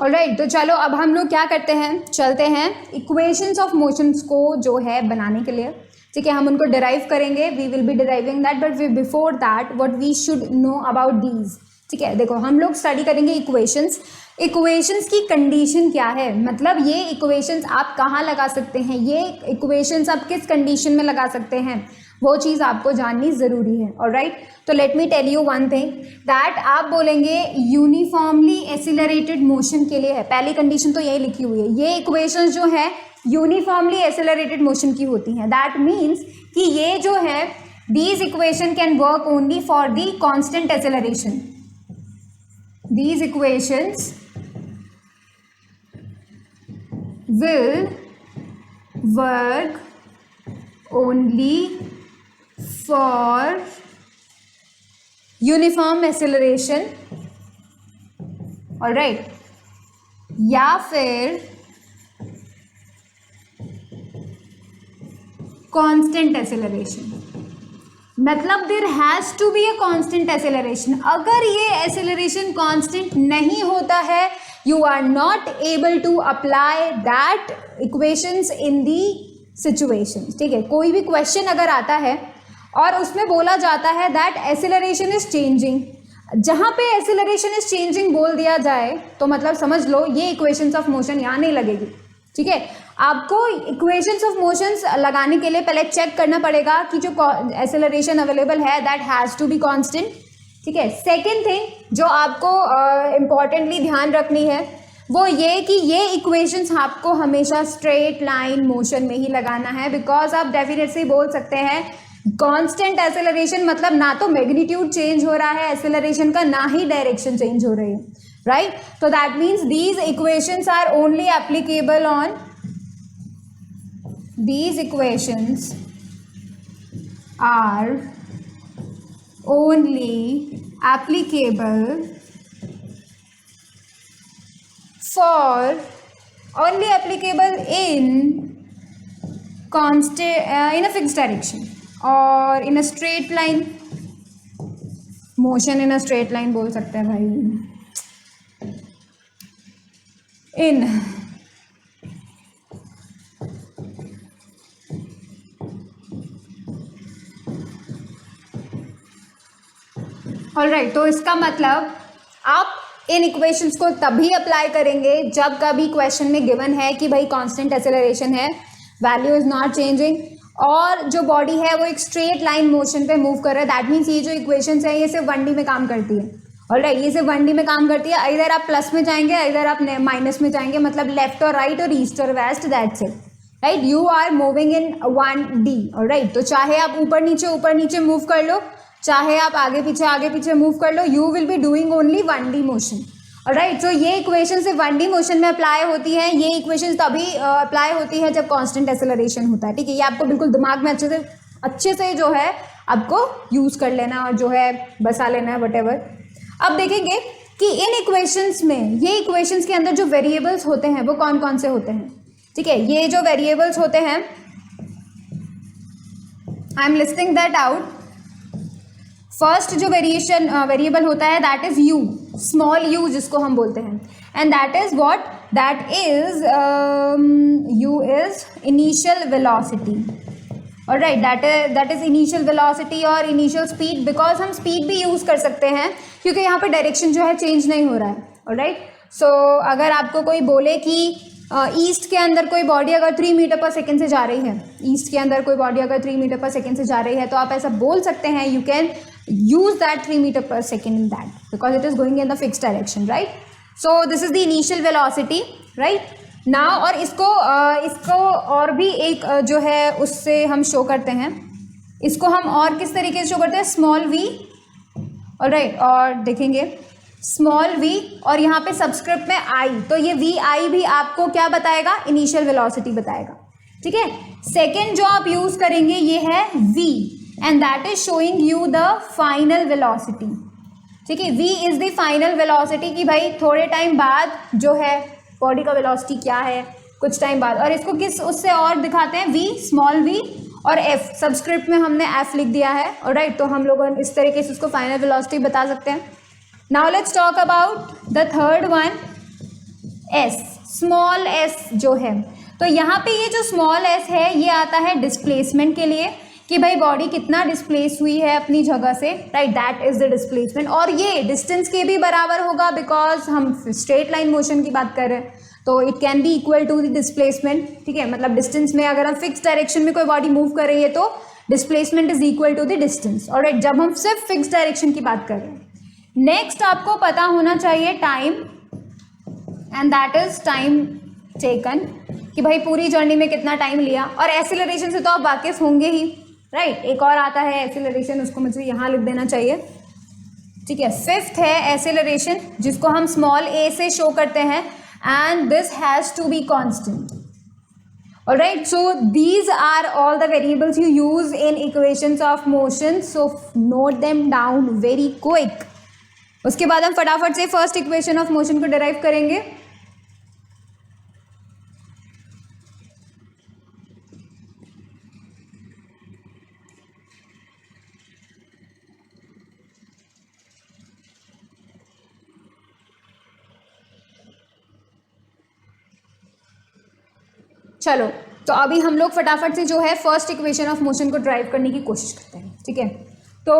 Alright, तो चलो अब हम लोग क्या करते हैं, चलते हैं इक्वेशंस ऑफ मोशंस को जो है बनाने के लिए, ठीक है। हम उनको डिराइव करेंगे, we will be deriving that, but before that what we should know about these, ठीक है। देखो हम लोग स्टडी करेंगे इक्वेशंस। इक्वेशंस की कंडीशन क्या है, मतलब ये इक्वेशंस आप कहाँ लगा सकते हैं, ये इक्वेशंस आप किस कंडीशन में लगा सकते हैं, वो चीज़ आपको जाननी ज़रूरी है। ऑलराइट, तो let me tell you one thing that आप बोलेंगे यूनिफॉर्मली एक्सीलरेटेड मोशन के लिए है, पहली कंडीशन तो यही लिखी हुई है, ये इक्वेशंस जो है यूनिफॉर्मली एक्सीलरेटेड मोशन की होती हैं। दैट मीन्स कि ये जो है these equation can work only for the constant acceleration, these equations will work only for uniform acceleration, alright, या फिर constant acceleration। मतलब there has to be a constant acceleration. अगर ये एक्सेलरेशन कांस्टेंट नहीं होता है, you are not able to apply that equations in the situations, ठीक है। कोई भी क्वेश्चन अगर आता है और उसमें बोला जाता है that acceleration is changing, जहाँ पे acceleration is changing बोल दिया जाए तो मतलब समझ लो ये equations of motion यहाँ नहीं लगेगी, ठीक है। आपको equations of motions लगाने के लिए पहले चेक करना पड़ेगा कि जो acceleration अवेलेबल है that has to be constant, ठीक है। सेकेंड थिंग जो आपको इम्पॉर्टेंटली ध्यान रखनी है वो ये कि ये इक्वेशंस आपको हमेशा स्ट्रेट लाइन मोशन में ही लगाना है, बिकॉज आप डेफिनेटली बोल सकते हैं कांस्टेंट एक्सेलरेशन मतलब ना तो मैग्नीट्यूड चेंज हो रहा है एक्सेलरेशन का, ना ही डायरेक्शन चेंज हो रही है, राइट। तो that means these equations are only applicable on, these equations are only applicable in constant in a fixed direction or in a straight line motion, in a straight line बोल सकते हैं भाई, in ऑलराइट। तो इसका मतलब आप इन इक्वेशंस को तभी अप्लाई करेंगे जब कभी क्वेश्चन में गिवन है कि भाई कांस्टेंट एक्सेलरेशन है, वैल्यू इज नॉट चेंजिंग और जो बॉडी है वो एक स्ट्रेट लाइन मोशन पे मूव कर रहा है। दैट मीन्स ये जो इक्वेशंस है ये सिर्फ 1D में काम करती है, ऑलराइट, ये सिर्फ 1D में काम करती है। इधर आप प्लस में जाएंगे, इधर आप माइनस में जाएंगे, मतलब लेफ्ट और राइट और ईस्ट और west, that's it, right. You are moving in 1D, alright. तो चाहे आप ऊपर नीचे मूव कर लो, चाहे आप आगे पीछे मूव कर लो, you will be doing only 1D motion, alright. तो ये इक्वेशन सिर्फ 1D मोशन में अप्लाई होती है, ये इक्वेशन तभी अप्लाई होती है जब कांस्टेंट एक्सेलरेशन होता है, ठीक है। ये आपको बिल्कुल दिमाग में अच्छे से जो है आपको यूज कर लेना और जो है बसा लेना है, व्हाटएवर। अब देखेंगे कि इन इक्वेशंस में, ये इक्वेशंस के अंदर जो वेरिएबल्स होते हैं वो कौन कौन से होते हैं, ठीक है। ये जो वेरिएबल्स होते हैं, I am listing that out. First जो वेरिएबल होता है that is you, small you जिसको हम बोलते हैं, and that is what, that is you is initial velocity. Alright, that is initial velocity और इनिशियल स्पीड, बिकॉज हम स्पीड भी यूज़ कर सकते हैं क्योंकि यहाँ पे डायरेक्शन जो है चेंज नहीं हो रहा है। ऑलराइट, सो अगर आपको कोई बोले कि ईस्ट के अंदर कोई बॉडी अगर 3 मीटर पर सेकेंड से जा रही है, ईस्ट के अंदर कोई बॉडी अगर 3 मीटर पर सेकेंड से जा रही है, तो आप ऐसा बोल सकते हैं, you can use that 3 metre per second in that because it is going in the fix direction, right. So this is the initial velocity, right now. और इसको और भी एक जो है उससे हम शो करते हैं, इसको हम और किस तरीके से शो करते हैं, स्मॉल वी। ऑलराइट, और देखेंगे स्मॉल v और यहाँ पे सबस्क्रिप्ट में i, तो ये vi भी आपको क्या बताएगा, इनिशियल वेलोसिटी बताएगा। ठीक है, सेकेंड जो आप यूज करेंगे ये है v and that is showing you the final velocity. ठीक है, v is the final velocity कि भाई थोड़े टाइम बाद जो है बॉडी का वेलोसिटी क्या है, कुछ टाइम बाद। और इसको किस उससे और दिखाते हैं, v स्मॉल v और f, सबस्क्रिप्ट में हमने f लिख दिया है। ऑलराइट, तो हम लोग इस तरीके से उसको फाइनल वेलोसिटी बता सकते हैं। Now let's talk about the third one, s, small s जो है। तो यहाँ पे ये जो small s है ये आता है डिस्प्लेसमेंट के लिए कि भाई बॉडी कितना डिस्प्लेस हुई है अपनी जगह से, right, that is the displacement. और ये डिस्टेंस के भी बराबर होगा बिकॉज हम स्ट्रेट लाइन मोशन की बात कर रहे हैं, तो it can be equal to the displacement. ठीक है, मतलब डिस्टेंस में अगर हम फिक्स डायरेक्शन में कोई बॉडी मूव कर रही है तो displacement is equal to the distance. Alright, जब हम सिर्फ फिक्स डायरेक्शन की बात कर रहे हैं। नेक्स्ट आपको पता होना चाहिए time, and that is time taken, कि भाई पूरी जर्नी में कितना टाइम लिया। और एक्सीलरेशन से तो आप वाकिफ होंगे ही, राइट। एक और आता है एक्सीलरेशन, उसको मुझे यहाँ लिख देना चाहिए। ठीक है, फिफ्थ है एक्सीलरेशन जिसको हम स्मॉल a से शो करते हैं, and this has to be constant. Alright, so these are all the variables you use in equations of motion, so note them down very quick. उसके बाद हम फटाफट से फर्स्ट इक्वेशन ऑफ मोशन को डिराइव करेंगे। चलो, तो अभी हम लोग फटाफट से जो है फर्स्ट इक्वेशन ऑफ मोशन को ड्राइव करने की कोशिश करते हैं। ठीक है, तो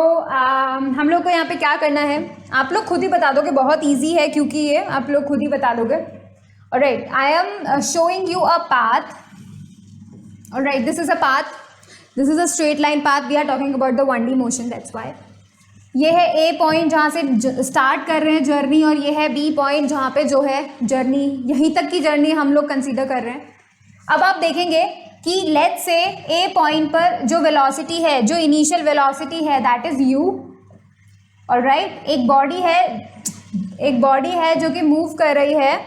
हम लोग को यहाँ पे क्या करना है, आप लोग खुद ही बता दोगे, बहुत इजी है क्योंकि ये आप लोग खुद ही बता दोगे। Alright, I am showing you a path. Alright, this is a path, this is a straight line path, we are talking about the 1D motion, that's why. ये है ए पॉइंट जहाँ से स्टार्ट कर रहे हैं जर्नी, और ये है बी पॉइंट जहाँ पे जो है जर्नी, यहीं तक की जर्नी हम लोग कंसीडर कर रहे हैं। अब आप देखेंगे कि लेट्स से ए पॉइंट पर जो वेलोसिटी है, जो इनिशियल वेलोसिटी है दैट इज u। ऑलराइट, एक बॉडी है जो कि मूव कर रही है।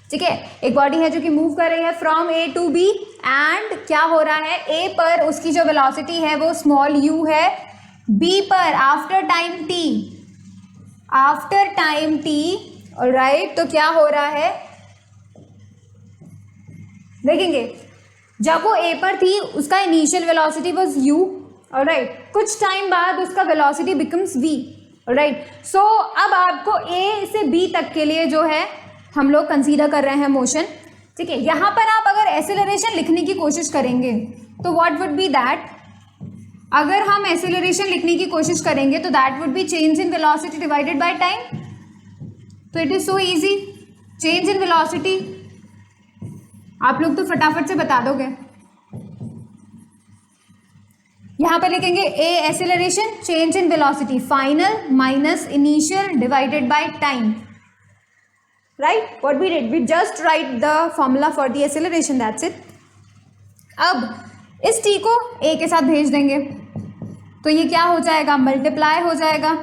ठीक है, एक बॉडी है जो कि मूव कर रही है from A to B, and क्या हो रहा है, ए पर उसकी जो वेलोसिटी है वो स्मॉल u है, बी पर आफ्टर टाइम t, ऑलराइट, तो क्या हो रहा है देखेंगे, जब वो ए पर थी उसका initial velocity was u। Alright, कुछ टाइम बाद उसका वेलोसिटी बिकम्स v। ऑलराइट, सो अब आपको ए से बी तक के लिए जो है हम लोग कंसीडर कर रहे हैं मोशन। ठीक है, यहाँ पर आप अगर एक्सेलरेशन लिखने की कोशिश करेंगे तो व्हाट वुड बी दैट, अगर हम एक्सेलरेशन लिखने की कोशिश करेंगे तो that would be change in velocity divided by time. तो it is so easy, change in velocity आप लोग तो फटाफट से बता दोगे। यहां पर लिखेंगे a acceleration, change in velocity, final minus initial divided by time, right. What we did, we just write the formula for the acceleration, that's it. अब इस टी को ए के साथ भेज देंगे तो ये क्या हो जाएगा, मल्टीप्लाई हो जाएगा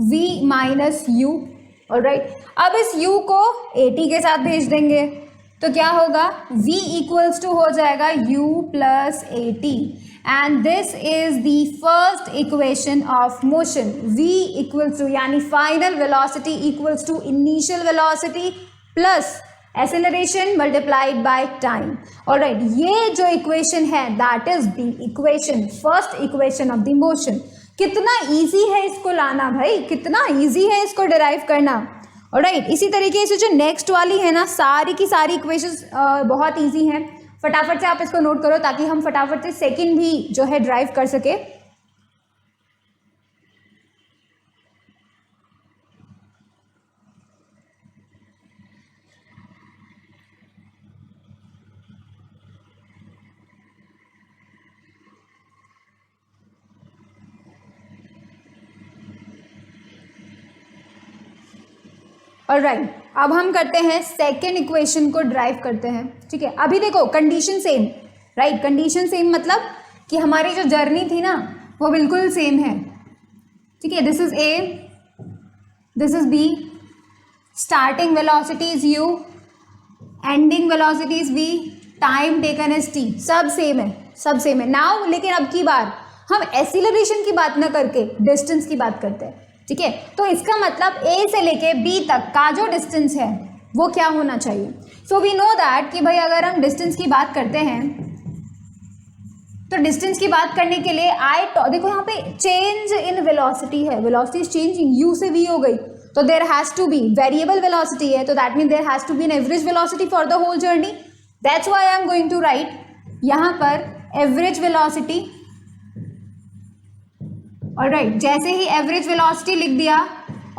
v माइनस यू। ऑलराइट, अब इस u को ए टी के साथ भेज देंगे तो क्या होगा, v इक्वल्स टू हो जाएगा u plus A t, and this is the first equation of motion. v equals to यानी final velocity equals to initial velocity plus acceleration multiplied by time. Alright, ये जो इक्वेशन है that is the equation, first equation of the motion. कितना इजी है इसको लाना भाई, कितना इजी है इसको डिराइव करना। ऑलराइट, इसी तरीके से जो नेक्स्ट वाली है ना, सारी की सारी इक्वेशंस बहुत इजी हैं। फटाफट से आप इसको नोट करो ताकि हम फटाफट से सेकंड भी जो है ड्राइव कर सके। ऑलराइट, अब हम करते हैं सेकेंड इक्वेशन को ड्राइव करते हैं। ठीक है, अभी देखो condition same, right, condition same मतलब कि हमारी जो जर्नी थी ना वो बिल्कुल सेम है। ठीक है, this is A, this is B, starting velocity is u, ending velocity is v, time taken is t, सब सेम है, सब सेम है। नाउ लेकिन अब की बार हम एक्सीलरेशन की बात ना करके डिस्टेंस की बात करते हैं। ठीक है, तो इसका मतलब A से लेके B तक का जो डिस्टेंस है वो क्या होना चाहिए। सो वी नो दैट कि भाई अगर हम डिस्टेंस की बात करते हैं तो डिस्टेंस की बात करने के लिए देखो यहाँ पे चेंज इन वेलोसिटी है, वेलोसिटी इज चेंजिंग, U से V हो गई, तो there has to be variable velocity है, तो that mean there has to be an average velocity for the whole journey. That's why I am going to write यहाँ पर एवरेज वेलोसिटी। ऑलराइट, जैसे ही एवरेज वेलोसिटी लिख दिया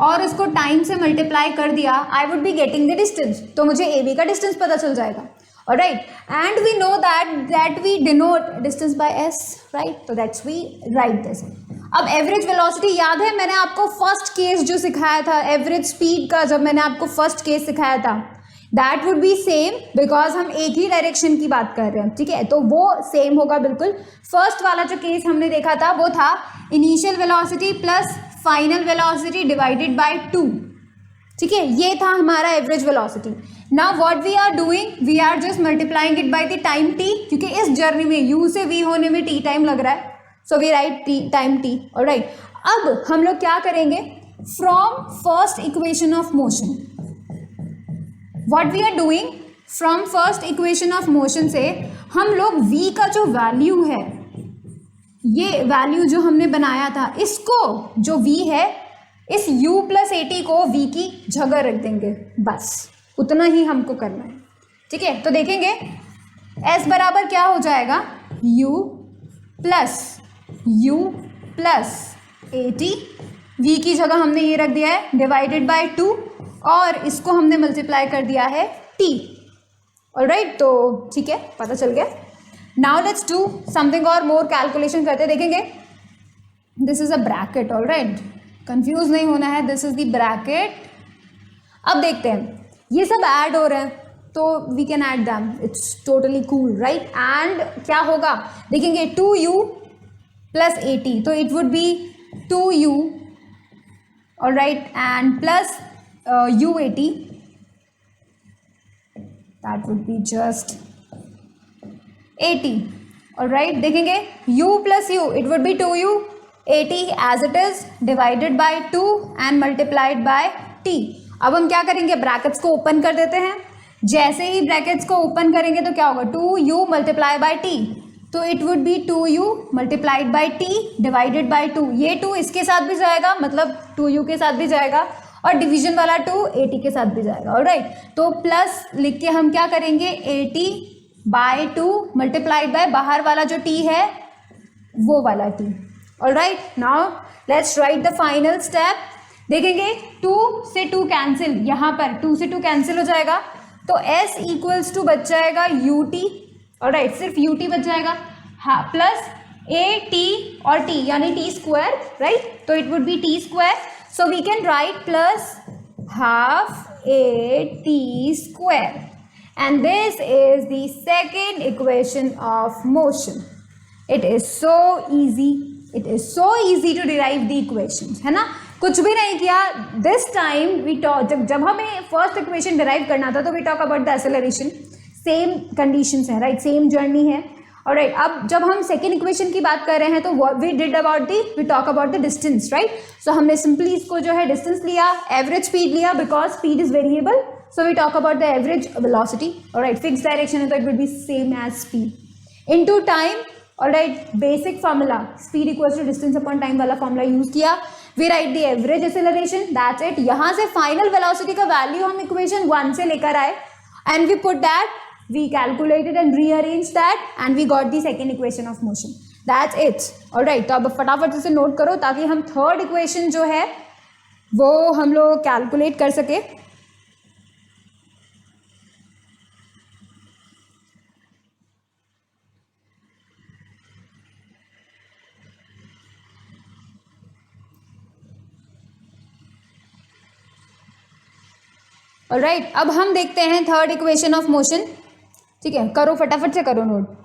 और उसको टाइम से मल्टीप्लाई कर दिया, I would be getting the distance, तो मुझे ए बी का डिस्टेंस पता चल जाएगा। Alright, and we know that we denote distance by S, right, तो दैट्स वी राइट दिस। अब एवरेज वेलोसिटी याद है, मैंने आपको फर्स्ट केस जो सिखाया था एवरेज स्पीड का, जब मैंने आपको फर्स्ट केस सिखाया था, that would B same because हम एक ही डायरेक्शन की बात कर रहे हैं। ठीक है, तो वो सेम होगा बिल्कुल। फर्स्ट वाला जो केस हमने देखा था वो था initial velocity plus final velocity divided by 2। ठीक है, ये था हमारा average velocity. Now what we are doing, we are just multiplying it by the time t, क्योंकि इस जर्नी में u से v होने में t टाइम लग रहा है, so we write time t। Alright, अब हम लोग क्या करेंगे, from first equation of motion, what we are doing from first equation of motion से हम लोग v का जो वैल्यू है, ये वैल्यू जो हमने बनाया था, इसको जो v है इस u प्लस ए टी को v की जगह रख देंगे, बस उतना ही हमको करना है। ठीक है, तो देखेंगे s बराबर क्या हो जाएगा, u plus A T, v की जगह हमने ये रख दिया है डिवाइडेड बाय 2 और इसको हमने मल्टीप्लाई कर दिया है t। ऑलराइट, तो ठीक है, पता चल गया। नाउ लेट्स डू समथिंग और मोर कैलकुलेशन करते देखेंगे। This is a bracket, alright, confuse नहीं होना है, दिस इज द ब्रैकेट। अब देखते हैं ये सब ऐड हो रहे हैं तो we can add them, it's totally cool, right. And क्या होगा देखेंगे, 2u प्लस ए टी, तो it would be 2u, alright, and plus UAT, that would be just 80. Alright, देखेंगे u plus u, it would be 2u, 80 as it is divided by 2 and multiplied by t। अब हम क्या करेंगे, ब्रैकेट्स को ओपन कर देते हैं। जैसे ही ब्रैकेट्स को ओपन करेंगे तो क्या होगा, 2u मल्टीप्लाई बाय t, तो it would be 2u multiplied by t divided by 2। ये 2 इसके साथ भी जाएगा, मतलब 2u के साथ भी जाएगा, और डिवीजन वाला 2 80 के साथ भी जाएगा। ऑलराइट, तो प्लस लिख के हम क्या करेंगे, 80 बाय 2 मल्टीप्लाइड बाय बाहर वाला जो t है वो वाला t। Alright, now let's write the final step. देखेंगे 2 से 2 कैंसिल, यहाँ पर 2 से 2 कैंसिल हो जाएगा, तो s इक्वल्स टू बच जाएगा ut। ऑलराइट, सिर्फ ut बच जाएगा, हाँ, प्लस a t और t यानी t स्क्वायर, राइट, तो it would B t square. So we can write plus half a t square, and this is the second equation of motion. It is so easy. It is so easy to derive the equations, है ना, कुछ भी नहीं किया। This time we talk, जब हमें first equation derive करना था तो we talk about the acceleration, same conditions है, right, same journey है। ऑलराइट, अब जब हम सेकेंड इक्वेशन की बात कर रहे हैं तो we did about we talk about the distance, right. So हमने सिंपली इसको जो है डिस्टेंस लिया, एवरेज स्पीड लिया, because speed is variable, so we talk about the average velocity. Alright, fix direction है तो it will be same as speed into time. Alright, basic formula speed equals to distance upon time वाला फार्मूला यूज किया, we write the average acceleration, that's it. यहाँ से फाइनल वेलोसिटी का वैल्यू हम इक्वेशन 1 से लेकर आए and we put that, we calculated and rearrange that and we got the second equation of motion, that's it. Alright, तो अब फटाफट से नोट करो ताकि हम थर्ड इक्वेशन जो है वो हम लोग कैलकुलेट कर सके। ऑलराइट, अब हम देखते हैं थर्ड इक्वेशन ऑफ मोशन। ठीक है, करो फटाफट से करो नोट।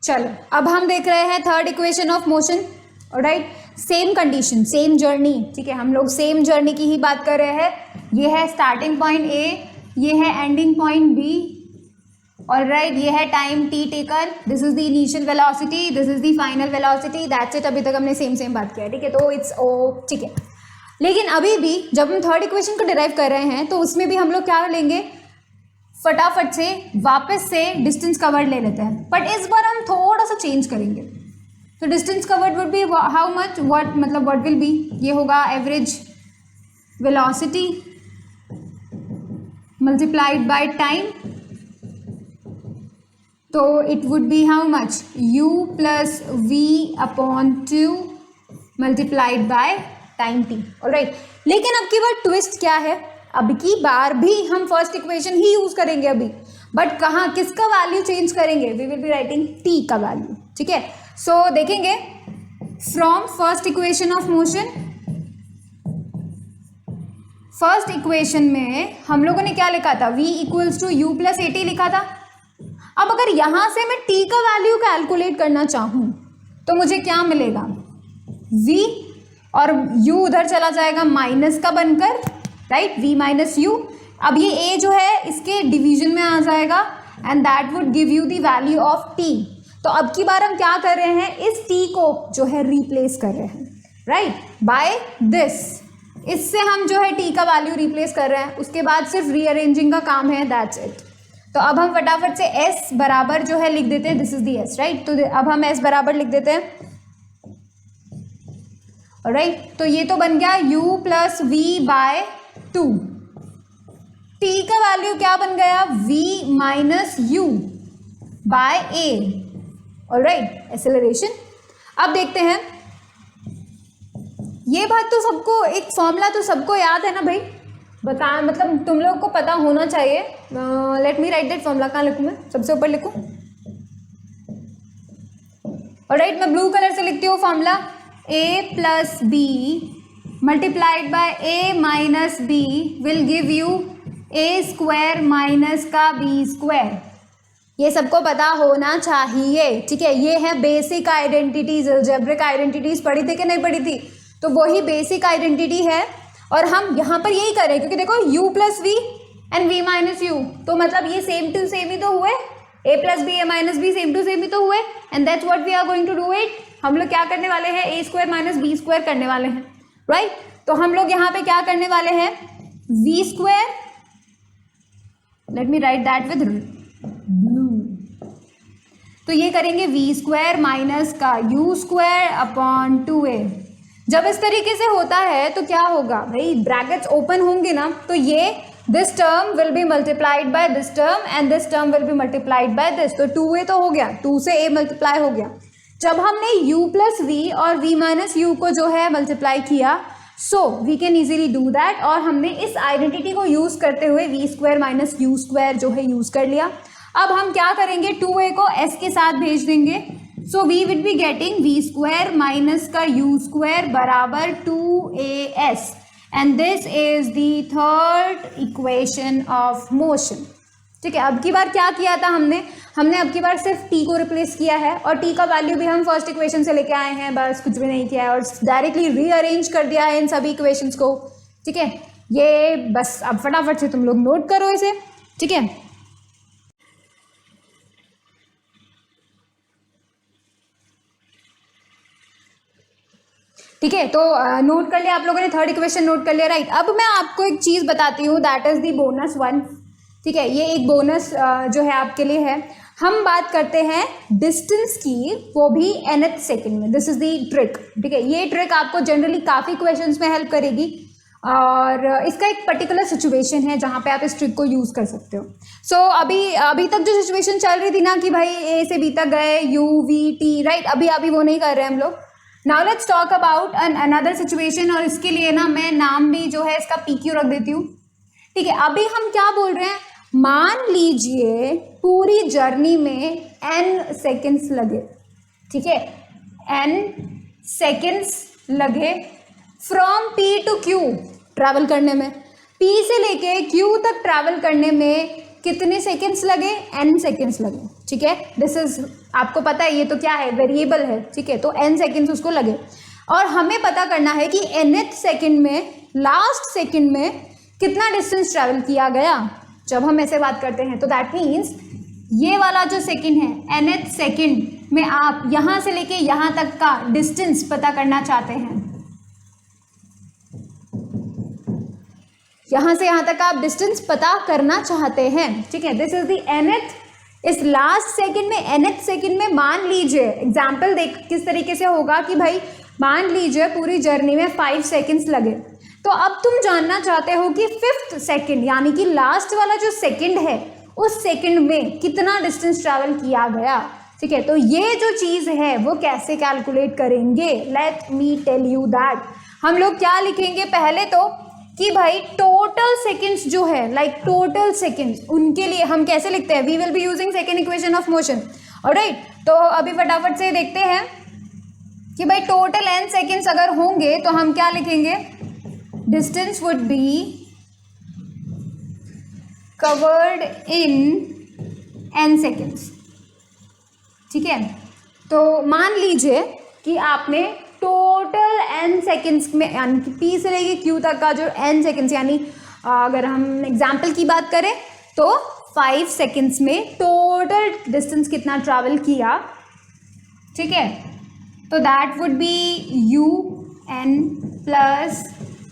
चलो, अब हम देख रहे हैं third equation of motion. Alright, same condition, same journey. ठीक है, हम लोग सेम जर्नी की ही बात कर रहे हैं। ये है स्टार्टिंग पॉइंट ए, ये है एंडिंग पॉइंट बी। ऑलराइट, ये है time T taken, this is the initial velocity, this is the final velocity, that's it. अभी तक हमने सेम बात किया, ठीक है, तो इट्स ओ, ठीक है। लेकिन अभी भी जब हम थर्ड इक्वेशन को डिराइव कर रहे हैं तो उसमें भी हम लोग क्या लेंगे, फटाफट से वापस से डिस्टेंस कवर्ड ले लेते हैं, बट इस बार हम थोड़ा सा चेंज करेंगे। तो distance covered would be how much, what मतलब व्हाट विल बी, ये होगा average velocity multiplied by time, तो it would be how much, u plus v upon 2 multiplied by time t। Alright, लेकिन अब की बार ट्विस्ट क्या है, अब की बार भी हम फर्स्ट इक्वेशन ही यूज करेंगे अभी, बट कहाँ किसका वैल्यू चेंज करेंगे, we will be writing t का वैल्यू। ठीक है, सो देखेंगे from first equation of motion, first equation में हम लोगों ने क्या लिखा था, v equals to U plus A T लिखा था। अब अगर यहां से मैं t का वैल्यू कैलकुलेट करना चाहूं तो मुझे क्या मिलेगा, v और u उधर चला जाएगा माइनस का बनकर, राइट, v माइनस यू। अब ये a जो है इसके डिवीजन में आ जाएगा and that would give you the value of t। तो अब की बार हम क्या कर रहे हैं, इस t को जो है रिप्लेस कर रहे हैं, राइट, बाय दिस। इससे हम जो है t का वैल्यू रिप्लेस कर रहे हैं, उसके बाद सिर्फ रीअरेंजिंग का काम है, दैट्स इट। तो अब हम फटाफट से s बराबर जो है लिख देते हैं, this is the s, right. तो अब हम s बराबर लिख देते हैं, राइट। तो ये तो बन गया u plus V by 2, t का वैल्यू क्या बन गया, v minus U by a। Alright, acceleration. अब देखते हैं, ये बात तो सबको, एक फॉर्मूला तो सबको याद है ना भाई, बता मतलब तुम लोग को पता होना चाहिए। Let me right that formula, कहाँ लिखूँ मैं, सबसे ऊपर लिखूँ। ऑलराइट, मैं ब्लू कलर से लिखती हूँ formula, a plus B multiplied by a minus B will give you a square minus का b स्क्वायर। ये सबको पता होना चाहिए, ठीक है। ये है बेसिक आइडेंटिटीज, अलजेब्रिक आइडेंटिटीज पढ़ी थी कि नहीं पढ़ी थी, तो वही बेसिक आइडेंटिटी है। और हम यहाँ पर यही करें क्योंकि देखो u plus V and v minus U, तो मतलब ये सेम टू सेम ही तो हुए, a plus b a minus b same to same ही तो हुए, and that's what we are going to do it. हम लोग क्या करने वाले हैं, a square minus b square करने वाले हैं, राइट। तो हम लोग यहाँ पे क्या करने वाले हैं, v square, let me right that with blue, तो ये करेंगे v स्क्वायर माइनस का u स्क्वायर अपॉन 2a। जब इस तरीके से होता है तो क्या होगा भाई, ब्रैकेट्स ओपन होंगे ना, तो ये this term will be multiplied by this term and this term will be multiplied by this, तो 2a तो हो गया, 2 से a मल्टीप्लाई हो गया। जब हमने u प्लस वी और v माइनस यू को जो है मल्टीप्लाई किया, so we can easily do that, और हमने इस आइडेंटिटी को यूज करते हुए v square minus U square जो है यूज कर लिया। अब हम क्या करेंगे, 2a को s के साथ भेज देंगे, so we will be getting v square minus का u स्क्वायर बराबर 2as, and this is the third equation of motion. ठीक है, अब की बार क्या किया था हमने अब की बार सिर्फ t को रिप्लेस किया है, और t का वैल्यू भी हम फर्स्ट इक्वेशन से लेके आए हैं, बस कुछ भी नहीं किया है, और डायरेक्टली रीअरेंज कर दिया है इन सभी इक्वेशंस को। ठीक है, ये बस अब फटाफट से तुम लोग नोट करो इसे, ठीक है। ठीक है, तो नोट कर लिया आप लोगों ने, थर्ड इक्वेशन नोट कर लिया, राइट। अब मैं आपको एक चीज़ बताती हूँ, that is the bonus one. ठीक है, ये एक बोनस जो है आपके लिए है। हम बात करते हैं डिस्टेंस की, वो भी nth सेकेंड में। This is the trick. ठीक है, ये ट्रिक आपको जनरली काफ़ी क्वेश्चंस में हेल्प करेगी और इसका एक पर्टिकुलर सिचुएशन है जहाँ पे आप इस ट्रिक को यूज़ कर सकते हो। सो अभी तक जो सिचुएशन चल रही थी ना कि भाई ए से बी तक गए, यू वी टी, राइट, अभी वो नहीं कर रहे हैं हम लोग। Now let's talk about another situation, और इसके लिए ना मैं नाम भी जो है इसका PQ रख देती हूँ। ठीक है, अभी हम क्या बोल रहे हैं, मान लीजिए पूरी जर्नी में n सेकेंड्स लगे। ठीक है, n सेकेंड्स लगे from P to Q travel करने में। P से लेके Q तक ट्रैवल करने में कितने सेकेंड्स लगे, n सेकेंड्स लगे। ठीक है, दिस इज, आपको पता है ये तो क्या है, वेरिएबल है। ठीक है, तो n सेकेंड्स उसको लगे और हमें पता करना है कि nth सेकेंड में, लास्ट सेकेंड में कितना डिस्टेंस ट्रैवल किया गया जब हम ऐसे बात करते हैं। तो दैट मीन्स ये वाला जो सेकेंड है, nth सेकेंड में आप यहाँ से लेके यहाँ तक का डिस्टेंस पता करना चाहते हैं, यहाँ से यहाँ तक आप डिस्टेंस पता करना चाहते हैं। ठीक है, दिस इज द nth, इस लास्ट सेकेंड में, nth सेकेंड में मान लीजिए, एग्जाम्पल देख किस तरीके से होगा कि भाई मान लीजिए पूरी जर्नी में 5 सेकेंड्स लगे, तो अब तुम जानना चाहते हो कि 5th सेकेंड यानी कि लास्ट वाला जो सेकेंड है उस सेकेंड में कितना डिस्टेंस ट्रैवल किया गया। ठीक है, तो ये जो चीज़ है वो कैसे कैलकुलेट करेंगे, let me tell you that. हम लोग क्या लिखेंगे पहले तो कि भाई टोटल सेकेंड्स जो है, लाइक टोटल सेकेंड्स, उनके लिए हम कैसे लिखते हैं, we will be using second equation of motion. Alright, तो अभी फटाफट से देखते हैं कि भाई टोटल n सेकेंड्स अगर होंगे तो हम क्या लिखेंगे, distance would be covered in n seconds. ठीक है, तो मान लीजिए कि आपने टोटल n सेकेंड्स में, यानी कि P से लेके Q तक का जो n सेकेंड्स, यानी अगर हम एग्जाम्पल की बात करें तो 5 सेकेंड्स में टोटल डिस्टेंस कितना ट्रैवल किया। ठीक है, तो that would B UN plus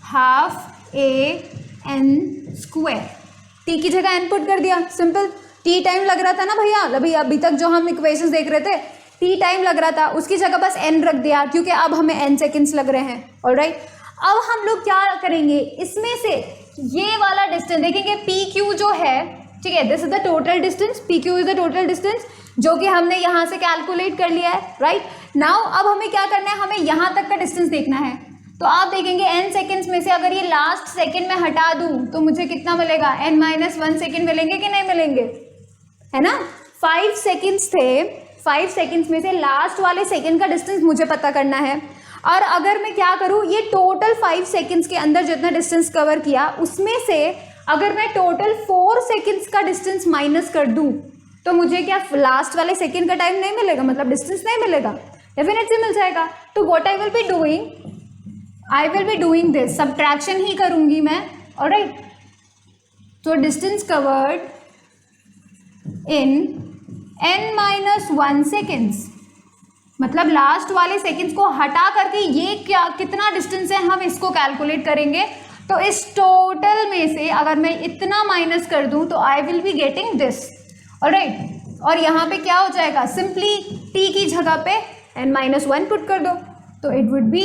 half AN square. T की जगह n पुट कर दिया, सिंपल। T टाइम लग रहा था ना भैया, अभी तक जो हम इक्वेशंस देख रहे थे T टाइम लग रहा था, उसकी जगह बस n रख दिया क्योंकि अब हमें n सेकेंड्स लग रहे हैं। ऑलराइट, अब हम लोग क्या करेंगे, इसमें से ये वाला डिस्टेंस देखेंगे, PQ जो है, ठीक है, this is the total distance, PQ is the total distance जो कि हमने यहाँ से कैलकुलेट कर लिया है। राइट नाउ अब हमें क्या करना है, हमें यहाँ तक का डिस्टेंस देखना है। तो आप देखेंगे n सेकेंड्स में से अगर ये लास्ट सेकेंड में हटा दूँ तो मुझे कितना मिलेगा, n-1 सेकेंड मिलेंगे कि नहीं मिलेंगे, है ना। 5 सेकेंड्स थे, 5 सेकेंड्स में से लास्ट वाले सेकेंड का डिस्टेंस मुझे पता करना है। और अगर मैं क्या करूँ, ये टोटल 5 सेकेंड्स के अंदर जितना डिस्टेंस कवर किया उसमें से अगर मैं टोटल 4 सेकेंड्स का डिस्टेंस माइनस कर दूँ तो मुझे क्या लास्ट वाले सेकेंड का टाइम नहीं मिलेगा, मतलब डिस्टेंस नहीं मिलेगा, डेफिनेटली मिल जाएगा। तो what I will be doing this, subtraction ही करूँगी मैं। ऑलराइट, तो distance covered in n-1 seconds, मतलब लास्ट वाले सेकेंड्स को हटा करके ये क्या कितना डिस्टेंस है हम इसको कैलकुलेट करेंगे। तो इस टोटल में से अगर मैं इतना माइनस कर दूं तो आई will be getting this. Alright, और यहाँ पे क्या हो जाएगा, सिंपली t की जगह पे n-1 पुट कर दो तो it would be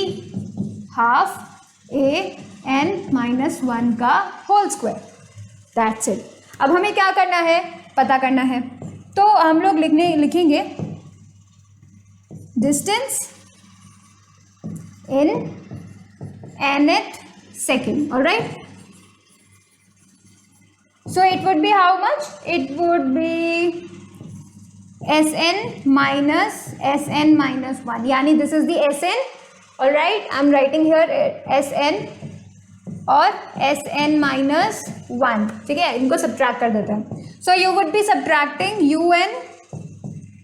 half AN-1 का होल स्क्वायर। That's it. अब हमें क्या करना है, पता करना है, तो हम लोग लिखेंगे distance in nth second. Alright, so it would be how much, it would B SN-1, यानी this is the SN। Alright, I am writing here SN और SN-1। ठीक है, इनको सब्ट्रैक्ट कर देते हैं। So you would be subtracting UN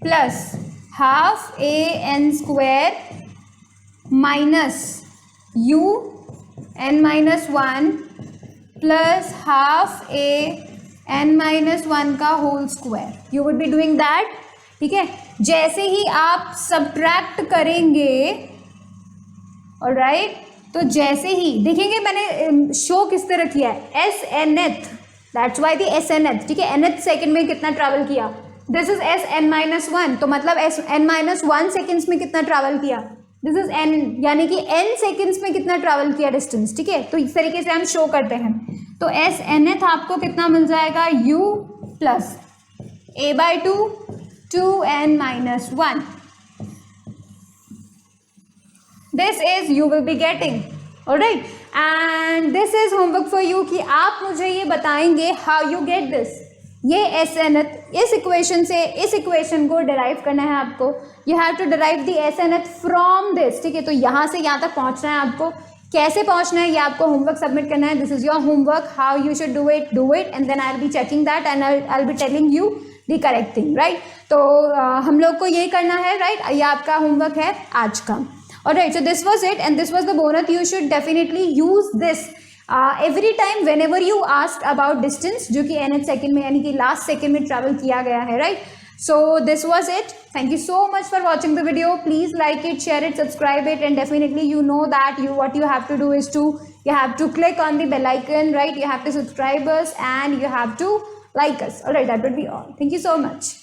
plus half AN square minus UN-1 plus half AN-1 का whole square. You would be doing that. ठीक है, जैसे ही आप सब्ट्रैक्ट करेंगे ऑलराइट। तो जैसे ही देखेंगे मैंने शो किस तरह किया है, S N th, that's why the S N th, ठीक है, एन एथ सेकेंड में कितना ट्रैवल किया, this is S N minus one, तो मतलब S N minus one seconds में कितना ट्रैवल किया, दिस इज एन, यानी कि एन सेकेंड्स में कितना ट्रैवल किया डिस्टेंस, ठीक है। तो इस तरीके से हम शो करते हैं। तो एस एन एथ आपको कितना मिल जाएगा, U plus A by two, two N minus one, this is you will be getting, alright, and this is homework for you कि आप मुझे ये बताएंगे how you get this, ये एस एन एथ, इस इक्वेशन से इस इक्वेशन को डिराइव करना है आपको, you have to derive the S N th from this, ठीक है। तो यहाँ से यहाँ तक पहुँचना है आपको, कैसे पहुँचना है ये आपको होमवर्क सबमिट करना है, this is your homework, how you should do it and then I will be checking that and I will be telling you the correct thing, right. तो हम लोग को ये करना है, राइट, ये आपका होमवर्क है आज का। Alright, so this was it and this was the bonus. You should definitely use this every time whenever you asked about distance, जो कि nth second में यानी कि last second में travel किया गया है, right? So this was it. Thank you so much for watching the video. Please like it, share it, subscribe it, and definitely you know that what you have to do is you have to click on the bell icon, right? You have to subscribe us and you have to like us. Alright, that would be all. Thank you so much.